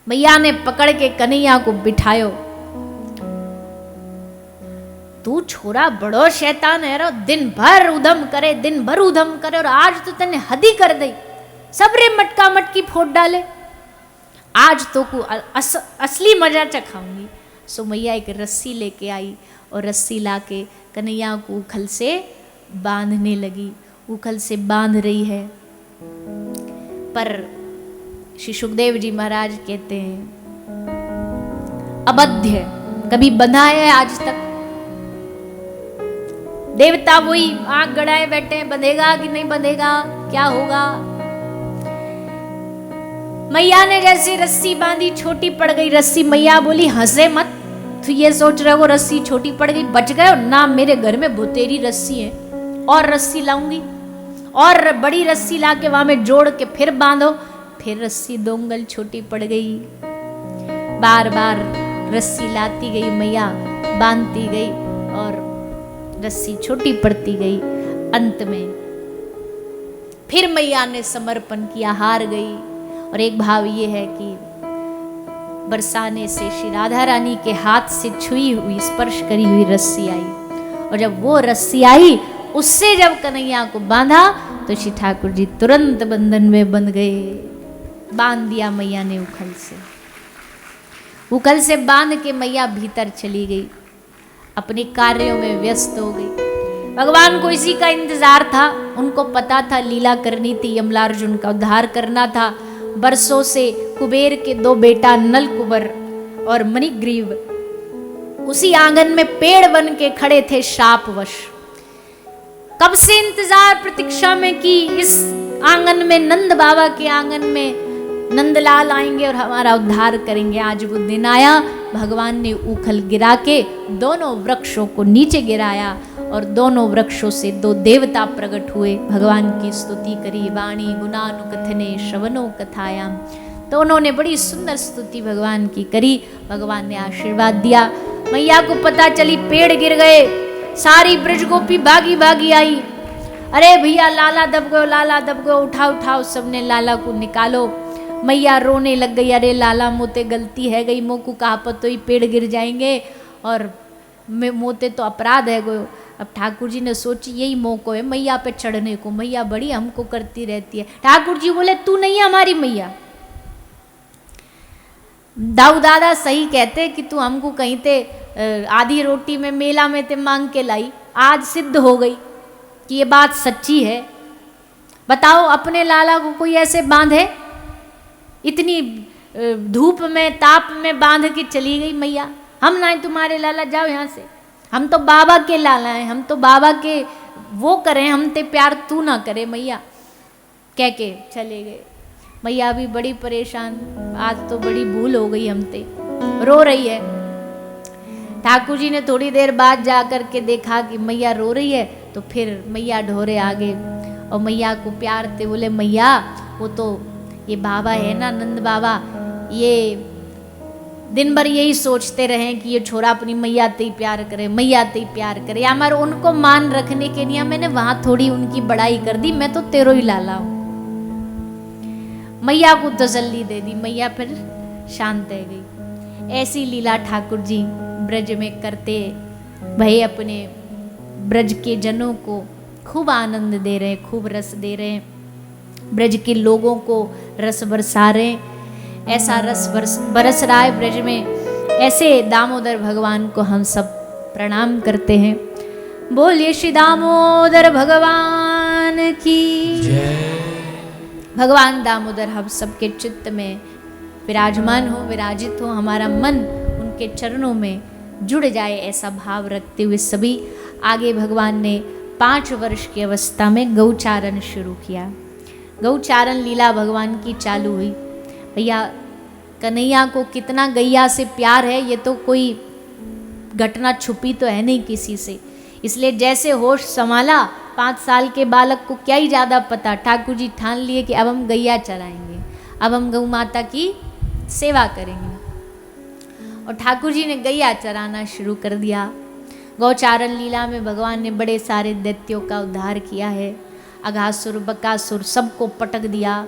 मैया ने पकड़ के कन्हैया को बिठायो। तू छोरा बड़ो शैतान है रो, दिन भर उधम करे, और आज तो तने हदी कर दई, सबरे मटका मटकी फोड़ डाले, आज तो को असली मजा चखाऊंगी। सो मैया एक रस्सी लेके आई और रस्सी लाके कन्हैया को उखल से बांधने लगी। उखल से बांध रही है, पर श्री सुखदेव जी महाराज कहते हैं, अबध्य कभी बंधा है आज तक? देवता वही आंख गड़ाए बैठे, बंधेगा कि नहीं बंधेगा, क्या होगा? मैया ने जैसे रस्सी बांधी, छोटी पड़ गई रस्सी। मैया बोली, हंसे मत, तू ये सोच रहे हो रस्सी छोटी पड़ गई, बच गए ना? मेरे घर में बहुतेरी रस्सी है, और रस्सी लाऊंगी, और बड़ी रस्सी लाके वहां में जोड़ के फिर बांधो। फिर रस्सी दोंगल छोटी पड़ गई। बार बार रस्सी लाती गई मैया, बांधती गई, और रस्सी छोटी पड़ती गई। अंत में फिर मैया ने समर्पण किया, हार गई। और एक भाव ये है कि बरसाने से श्री राधा रानी के हाथ से छुई हुई, स्पर्श करी हुई रस्सी आई, और जब वो रस्सी आई, उससे जब कन्हैया को बांधा तो श्री ठाकुर जी तुरंत बंधन में बंध गए। बांध दिया मैया ने उखल से। उखल से बांध के मैया भीतर चली गई, अपने कार्यों में व्यस्त हो गई। भगवान को इसी का इंतजार था, उनको पता था लीला करनी थी, यमलार्जुन का उद्धार करना था। बरसों से कुबेर के 2 बेटा नलकुबर और मणिग्रीव उसी आंगन में पेड़ बन के खड़े थे शापवश। कब से इंतजार प्रतीक्षा में कि इस आंगन में, नंद बाबा के आंगन में नंदलाल आएंगे और हमारा उद्धार करेंगे। आज वो दिन आया। भगवान ने उखल गिरा के दोनों वृक्षों को नीचे गिराया, और दोनों वृक्षों से 2 देवता प्रकट हुए, भगवान की स्तुति करी। वाणी गुणानुकथने श्रवणो कथायाम, दोनों ने बड़ी सुंदर स्तुति भगवान की करी। भगवान ने आशीर्वाद दिया। मैया को पता चली पेड़ गिर गए, सारी ब्रज गोपी भागी भागी आई, अरे भैया लाला दब गयो, उठाओ, सबने लाला को निकालो। मैया रोने लग गई, अरे लाला मोते गलती है गई, मोकू कहा पतो ही पेड़ गिर जाएंगे, और मोते तो अपराध है गयो। अब ठाकुर जी ने सोची यही मौको है मैया पे चढ़ने को, मैया बड़ी हमको करती रहती है। ठाकुर जी बोले, तू नहीं है हमारी मैया। दाऊ दादा सही कहते कि तू हमको कहीं ते आधी रोटी में मेला में ते मांग के लाई, आज सिद्ध हो गई कि ये बात सच्ची है। बताओ, अपने लाला को कोई ऐसे बांधे? इतनी धूप में ताप में बांध के चली गई मैया। हम ना तुम्हारे लाला, जाओ यहाँ से, हम तो बाबा के लाला हैं, हम तो बाबा के वो करें, हम ते प्यार तू ना करे मैया, कह के चले गए। मैया भी बड़ी परेशान, आज तो बड़ी भूल हो गई हमते, रो रही है। ठाकुर जी ने थोड़ी देर बाद जा कर के देखा कि मैया रो रही है, तो फिर मैया ढोरे आ गए और मैया को प्यार थे, बोले मैया वो तो ये बाबा है ना नंद बाबा, ये दिन भर यही सोचते रहे कि ये छोरा अपनी मैया ते ही प्यार करे, मैया ते ही प्यार करे, या मगर उनको मान रखने के लिए मैंने वहां थोड़ी उनकी बड़ाई कर दी, मैं तो तेरो ही लाला हूं। मैया को तसल्ली दे दी, मैया फिर शांत रह गई। ऐसी लीला ठाकुर जी ब्रज में करते भाई, अपने ब्रज के जनों को खूब आनंद दे रहे, खूब रस दे रहे, ब्रज के लोगों को रस बरसा रहे। ऐसा रस बरस रहा है ब्रज में, ऐसे दामोदर भगवान को हम सब प्रणाम करते हैं। बोलिए श्री दामोदर भगवान की जय। भगवान दामोदर हम सबके चित्त में विराजमान हो, विराजित हो, हमारा मन उनके चरणों में जुड़ जाए, ऐसा भाव रखते हुए सभी आगे भगवान ने 5 वर्ष की अवस्था में गौचारण शुरू किया। गौचारण लीला भगवान की चालू हुई। भैया कन्हैया को कितना गैया से प्यार है, ये तो कोई घटना छुपी तो है नहीं किसी से, इसलिए जैसे होश संभाला 5 साल के बालक को क्या ही ज़्यादा पता, ठाकुर जी ठान लिए कि अब हम गैया चराएंगे, अब हम गौ माता की सेवा करेंगे, और ठाकुर जी ने गैया चराना शुरू कर दिया। गौचारण लीला में भगवान ने बड़े सारे दैत्यों का उद्धार किया है, अघासुर बकासुर सबको पटक दिया,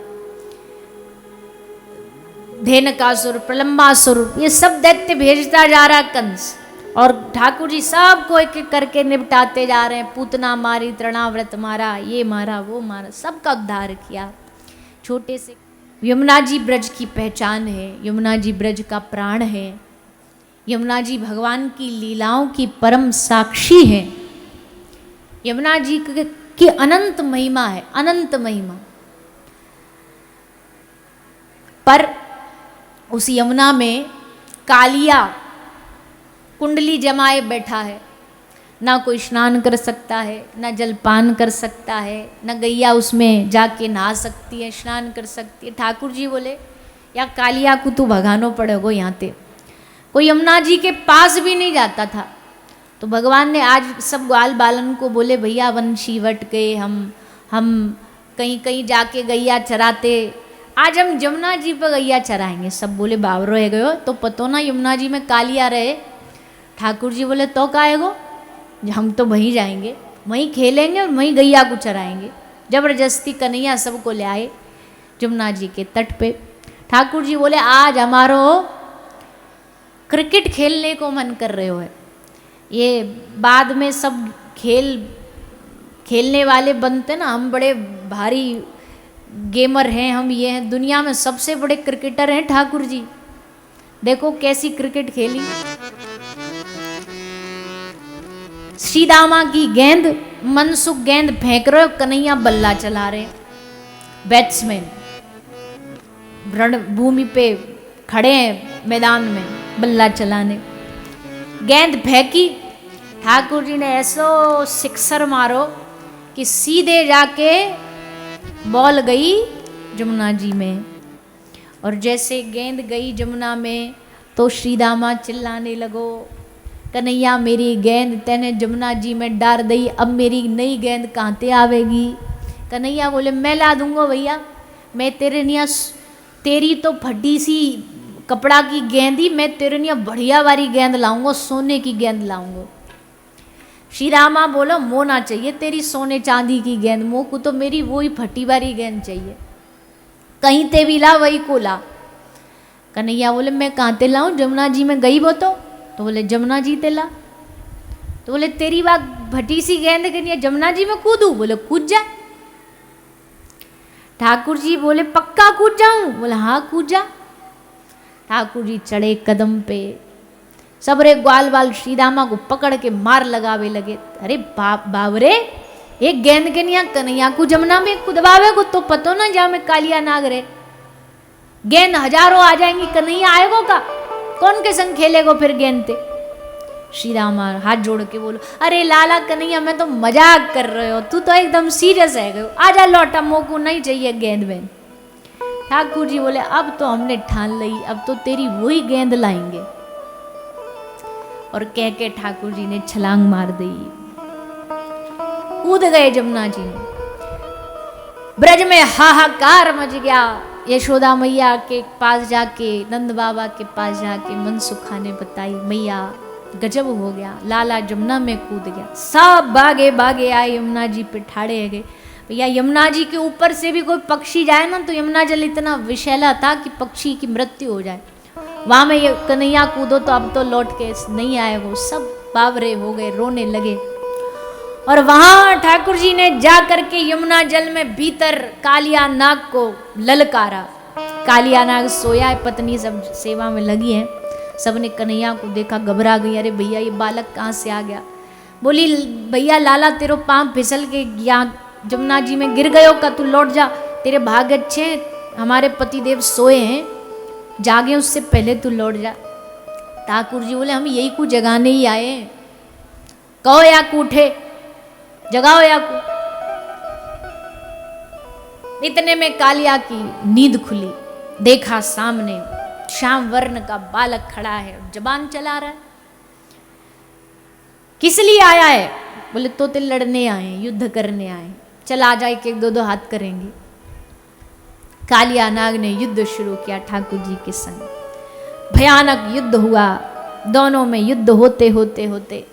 धेनकासुर प्रलंबासुर ये सब दैत्य भेजता जा रहा कंस, और ठाकुर जी सबको एक एक करके निपटाते जा रहे हैं। पूतना मारी, तृणाव्रत मारा, ये मारा, वो मारा, सबका उद्धार किया। छोटे से यमुना जी ब्रज की पहचान है, यमुना जी ब्रज का प्राण है, यमुना जी भगवान की लीलाओं की परम साक्षी है। यमुना जी की अनंत महिमा है, अनंत महिमा। पर उस यमुना में कालिया कुंडली जमाए बैठा है, ना कोई स्नान कर सकता है, ना जलपान कर सकता है, ना गैया उसमें जाके नहा सकती है, स्नान कर सकती है। ठाकुर जी बोले या कालिया को तू भगानो पड़ेगो, यहाँ ते कोई यमुना जी के पास भी नहीं जाता था। तो भगवान ने आज सब ग्वाल बालन को बोले भैया वंशी वट गए, हम कहीं कहीं जाके गैया चराते, आज हम यमुना जी पर गैया चराएंगे। सब बोले बावरो है गयो, तो पतो ना यमुना जी में कालिया रहे। ठाकुर जी बोले तो काएगो, हम तो वहीं जाएंगे, वहीं खेलेंगे और वहीं गैया को चराएंगे। जबरदस्ती कन्हैया सबको ले आए यमुना जी के तट पे। ठाकुर जी बोले आज हमारो क्रिकेट खेलने को मन कर रहे हो है, ये बाद में सब खेलने वाले बनते ना, हम बड़े भारी गेमर हैं, हम ये हैं, दुनिया में सबसे बड़े क्रिकेटर हैं ठाकुर जी। देखो कैसी क्रिकेट खेली, श्रीदामा की गेंद मनसुख गेंद फेंक रहे, कन्हैया बल्ला चला रहे, बैट्समैन रणभूमि पे खड़े हैं मैदान में बल्ला चलाने। गेंद फेंकी, ठाकुर जी ने ऐसो सिक्सर मारो कि सीधे जाके बॉल गई यमुना जी में। और जैसे गेंद गई यमुना में तो श्रीदामा चिल्लाने लगो, कन्हैया मेरी गेंद तेने यमुना जी में डाल दी, अब मेरी नई गेंद कहाँ ते आवेगी। कन्हैया बोले मैं ला दूंगा भैया, मैं तेरे निया, तेरी तो फटी सी कपड़ा की गेंद ही, मैं तेरे निया बढ़िया वाली गेंद लाऊंगा, सोने की गेंद लाऊंगा। श्री रामा बोलो मो ना चाहिए तेरी सोने चांदी की गेंद, मो को तो मेरी वही फटी वाली गेंद चाहिए, कहीं ते भी ला वही को ला। कन्हैया बोले मैं कहाँ ते लाऊं, यमुना जी में गई वो तो बोले यमुना जी ते ला। तो बोले तेरी बात फटी सी गेंद के लिए यमुना जी में कूदू, बोले कूद जा। ठाकुर जी बोले पक्का कूद जाऊं, बोले हाँ कूद जा। ठाकुर जी चढ़े कदम पे, सबरे ग्वाल बाल श्रीदामा को पकड़ के मार लगावे लगे। अरे बाबरे एक गेंद के निया कन्हैया को जमुना में कुदवावे को तो पतो ना जा में कालिया नाग रे, गेंद हजारों आ जाएंगी, कन्हैया आएगो का, कौन के संग खेलेगो फिर गेंद ते। श्रीरामा हाथ जोड़ के बोलो अरे लाला कन्हैया मैं तो मजाक कर रहे हो, तू तो एकदम सीरियस है गयो, आजा लौटा, मोको नहीं चाहिए गेंद वेंद। ठाकुर जी बोले अब तो हमने ठान ली, अब तो तेरी वही गेंद लाएंगे। और कह के ठाकुर जी ने छलांग मार दी, कूद गए जमुना जी में। ब्रज में हाहाकार मच गया। यशोदा मैया के पास जाके, नंद बाबा के पास जाके मनसुखा ने बताई, मैया गजब हो गया, लाला जमुना में कूद गया। सब भागे भागे आए, यमुना जी पे ठाड़े गए। भैया यमुना जी के ऊपर से भी कोई पक्षी जाए ना तो यमुना जल इतना विषैला था कि पक्षी की मृत्यु हो जाए। वहां में ये कन्हैया कूदो तो अब तो लौट के नहीं आए। वो सब बावरे हो गए, रोने लगे। और वहां ठाकुर जी ने जा करके यमुना जल में भीतर कालिया नाग को ललकारा। कालिया नाग सोया है, पत्नी सब सेवा में लगी है। सबने कन्हैया को देखा, घबरा गई, अरे भैया ये बालक कहाँ से आ गया। बोली भैया लाला तेरो पांव फिसल के यहाँ जमुना जी में गिर गयो का, तू लौट जा, तेरे भाग अच्छे, हमारे पतिदेव सोए हैं, जागे उससे पहले तू लौट जा। ठाकुर जी बोले हम यही को जगाने ही आए हैं, कहो या कूठे, जगाओ या को। इतने में कालिया की नींद खुली, देखा सामने श्याम वर्ण का बालक खड़ा है, जबान चला रहा है। किस लिए आया है? बोले तोते लड़ने आए, युद्ध करने आए। चल आ जा, एक एक दो दो हाथ करेंगे। कालिया नाग ने युद्ध शुरू किया ठाकुर जी के संग। भयानक युद्ध हुआ। दोनों में युद्ध होते होते होते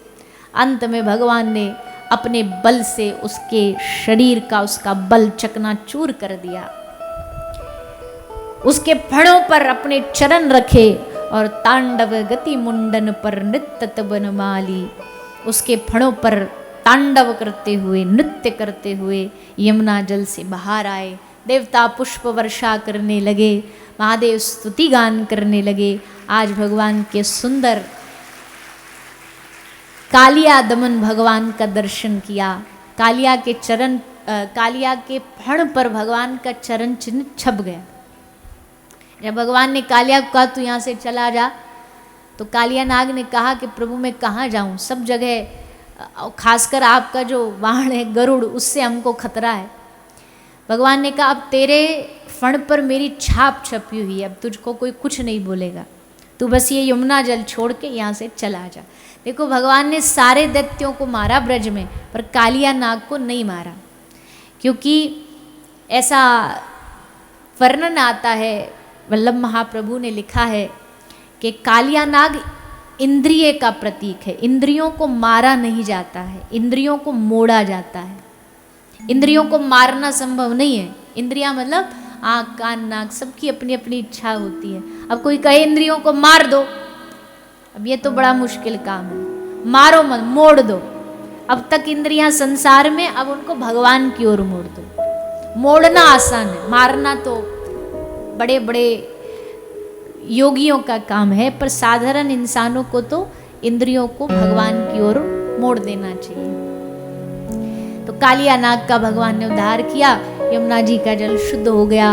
अंत में भगवान ने अपने बल से उसके शरीर का, उसका बल चकनाचूर कर दिया। उसके फणों पर अपने चरण रखे और तांडव गति मुंडन पर नृत्य बनमाली, उसके फणों पर तांडव करते हुए, नृत्य करते हुए यमुना जल से बाहर आए। देवता पुष्प वर्षा करने लगे, महादेव स्तुति गान करने लगे। आज भगवान के सुंदर कालिया दमन भगवान का दर्शन किया। कालिया के चरण, कालिया के फण पर भगवान का चरण चिन्ह छप गया। जब भगवान ने कालिया को कहा तू यहाँ से चला जा, तो कालिया नाग ने कहा कि प्रभु मैं कहाँ जाऊँ, सब जगह, खासकर आपका जो वाहन है गरुड़, उससे हमको खतरा है। भगवान ने कहा अब तेरे फण पर मेरी छाप छपी हुई है, अब तुझको कोई कुछ नहीं बोलेगा, तू बस ये यमुना जल छोड़ के यहाँ से चला जा। देखो भगवान ने सारे दैत्यों को मारा ब्रज में, पर कालिया नाग को नहीं मारा, क्योंकि ऐसा वर्णन आता है, वल्लभ महाप्रभु ने लिखा है कि कालिया नाग इंद्रिय का प्रतीक है। इंद्रियों को मारा नहीं जाता है, इंद्रियों को मोड़ा जाता है। इंद्रियों को मारना संभव नहीं है। इंद्रियां मतलब आँख कान नाक, सबकी अपनी अपनी इच्छा होती है। अब कोई कहे इंद्रियों को मार दो, अब ये तो बड़ा मुश्किल काम है। मारो मत, मोड़ दो। अब तक इंद्रियां संसार में, अब उनको भगवान की ओर मोड़ दो। मोड़ना आसान है, मारना तो बड़े बड़े योगियों का काम है, पर साधारण इंसानों को तो इंद्रियों को भगवान की ओर मोड़ देना चाहिए। तो कालिया नाग का भगवान ने उद्धार किया, यमुना जी का जल शुद्ध हो गया।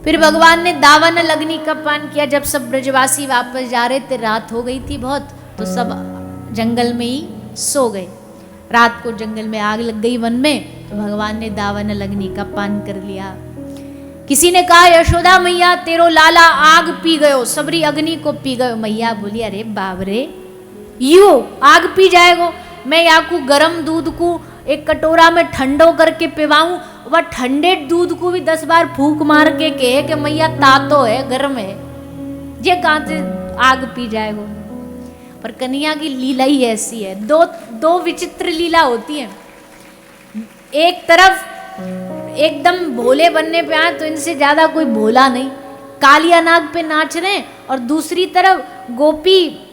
फिर भगवान ने दावन अग्नि का पान किया। जब सब ब्रजवासी वापस जा रहे थे, रात हो गई थी बहुत, तो सब जंगल में ही सो गए। रात को जंगल में आग लग गई वन में, तो भगवान ने दावन अग्नि का पान कर लिया। किसी ने कहा यशोदा मैया तेरो लाला आग पी गयो, सबरी अग्नि को पी गयो। मैया बोली अरे बाबरे, यू आग पी जाएगो, मैं या को गरम दूध को एक कटोरा में ठंडो करके पिवाऊं, वह ठंडे दूध को भी 10 बार फूंक मार के कहे कि मैया तातो है, गर्म है, ये कहां से आग पी जाएगो। पर कन्हैया की लीला ही ऐसी है। दो विचित्र लीला होती है। एक तरफ एकदम भोले बनने पे आए तो इनसे ज्यादा कोई भोला नहीं, कालिया नाग पे नाच रहे हैं, और दूसरी तरफ गोपी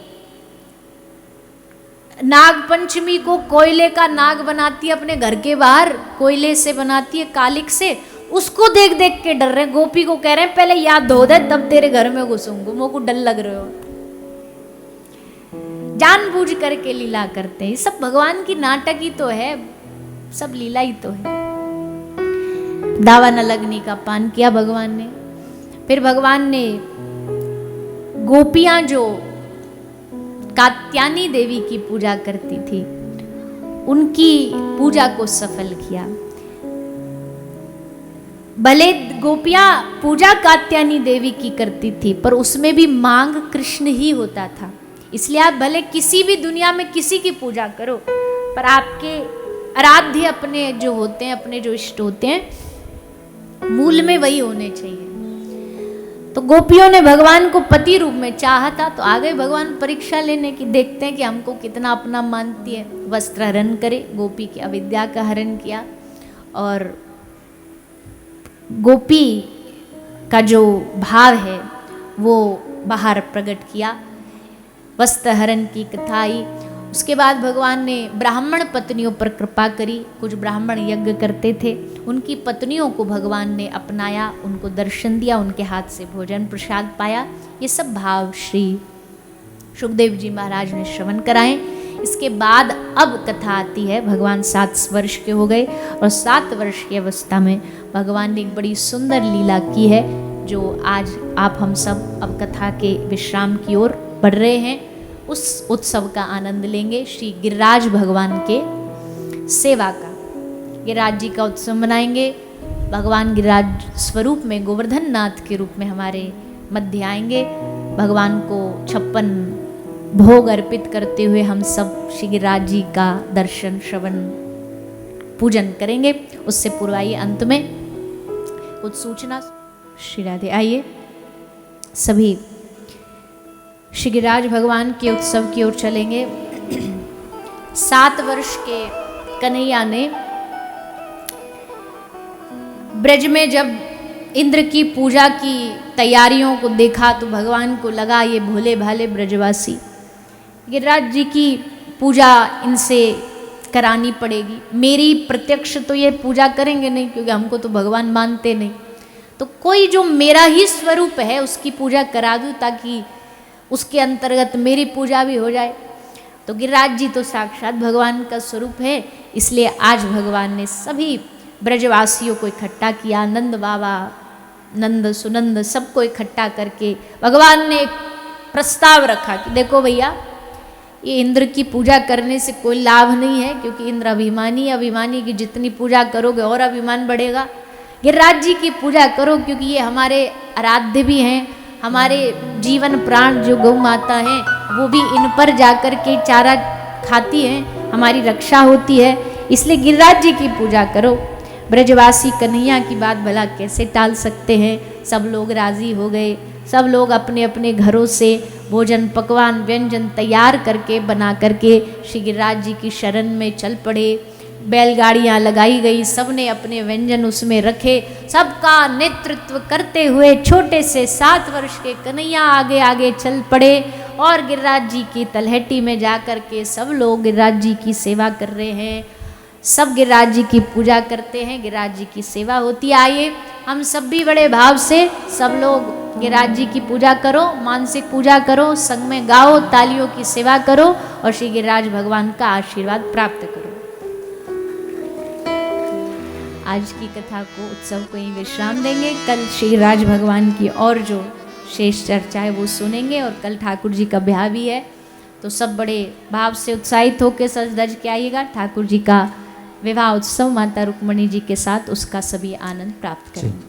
नाग पंचमी को कोयले का नाग बनाती है, अपने घर के बाहर कोयले से बनाती है, कालिक से, उसको देख देख के डर रहे हैं। गोपी को कह रहे हैं पहले याद धो दे तब तेरे घर में घुसूंगा, मेरे को डर लग रहे हो। जानबूझ करके लीला करते हैं। सब भगवान की नाटक ही तो है, सब लीला ही तो है। दावन अग्नि का पान किया भगवान ने। फिर भगवान ने गोपियां जो कात्यायनी देवी की पूजा करती थी, उनकी पूजा को सफल किया। भले गोपियां पूजा कात्यायनी देवी की करती थी, पर उसमें भी मांग कृष्ण ही होता था। इसलिए आप भले किसी भी दुनिया में किसी की पूजा करो, पर आपके आराध्य अपने जो होते हैं, अपने जो इष्ट होते हैं, मूल में वही होने चाहिए। तो गोपियों ने भगवान को पति रूप में चाहा था, तो आ गए भगवान परीक्षा लेने की, देखते हैं कि हमको कितना अपना मानती है। वस्त्र हरण करे, गोपी की अविद्या का हरण किया और गोपी का जो भाव है वो बाहर प्रकट किया। वस्त्र हरण की कथा आई। उसके बाद भगवान ने ब्राह्मण पत्नियों पर कृपा करी। कुछ ब्राह्मण यज्ञ करते थे, उनकी पत्नियों को भगवान ने अपनाया, उनको दर्शन दिया, उनके हाथ से भोजन प्रसाद पाया। ये सब भाव श्री सुखदेव जी महाराज ने श्रवण कराए। इसके बाद अब कथा आती है। भगवान 7 वर्ष के हो गए और 7 वर्ष की अवस्था में भगवान ने एक बड़ी सुंदर लीला की है, जो आज आप हम सब अब कथा के विश्राम की ओर बढ़ रहे हैं। उस उत्सव का आनंद लेंगे, श्री गिरिराज भगवान के सेवा का। गिरिराज जी का उत्सव मनाएंगे। भगवान गिरिराज स्वरूप में गोवर्धन नाथ के रूप में हमारे मध्य आएंगे। भगवान को 56 भोग अर्पित करते हुए हम सब श्री गिरिराज जी का दर्शन, श्रवण, पूजन करेंगे। उससे पूर्व आइए अंत में कुछ सूचना। श्री राधे। आइए सभी श्री गिरिराज भगवान के उत्सव की ओर चलेंगे। 7 वर्ष के कन्हैया ने ब्रज में जब इंद्र की पूजा की तैयारियों को देखा तो भगवान को लगा ये भोले भाले ब्रजवासी गिरिराज जी की पूजा इनसे करानी पड़ेगी। मेरी प्रत्यक्ष तो ये पूजा करेंगे नहीं, क्योंकि हमको तो भगवान मानते नहीं, तो कोई जो मेरा ही स्वरूप है उसकी पूजा करा दूं, ताकि उसके अंतर्गत मेरी पूजा भी हो जाए। तो गिरिराज जी तो साक्षात भगवान का स्वरूप है, इसलिए आज भगवान ने सभी ब्रजवासियों को इकट्ठा किया। नंद बाबा, नंद सुनंद सबको इकट्ठा करके भगवान ने एक प्रस्ताव रखा कि देखो भैया, ये इंद्र की पूजा करने से कोई लाभ नहीं है, क्योंकि इंद्र अभिमानी, अभिमानी की जितनी पूजा करोगे और अभिमान बढ़ेगा। गिरिराज जी की पूजा करो, क्योंकि ये हमारे आराध्य भी हैं, हमारे जीवन प्राण जो गौ माता हैं वो भी इन पर जाकर के चारा खाती हैं, हमारी रक्षा होती है, इसलिए गिरिराज जी की पूजा करो। ब्रजवासी कन्हैया की बात भला कैसे टाल सकते हैं। सब लोग राजी हो गए। सब लोग अपने अपने घरों से भोजन, पकवान, व्यंजन तैयार करके बना करके श्री गिरिराज जी की शरण में चल पड़े। बैलगाड़ियाँ लगाई गई, सबने अपने व्यंजन उसमें रखे। सबका नेतृत्व करते हुए छोटे से 7 वर्ष के कन्हैया आगे आगे चल पड़े और गिरिराज जी की तलहटी में जा कर के सब लोग गिरिराज जी की सेवा कर रहे हैं। सब गिरिराज जी की पूजा करते हैं, गिरिराज जी की सेवा होती है। आइए हम सब भी बड़े भाव से सब लोग गिरिराज जी की पूजा करो, मानसिक पूजा करो, संग में गाओ, तालियों की सेवा करो और श्री गिरिराज भगवान का आशीर्वाद प्राप्त करो। आज की कथा को, उत्सव को यहीं विश्राम देंगे। कल श्री गिरिराज भगवान की और जो शेष चर्चा है वो सुनेंगे और कल ठाकुर जी का ब्याह भी है, तो सब बड़े भाव से उत्साहित होकर सज धज के आइएगा। ठाकुर जी का विवाह उत्सव माता रुक्मणी जी के साथ, उसका सभी आनंद प्राप्त करेंगे।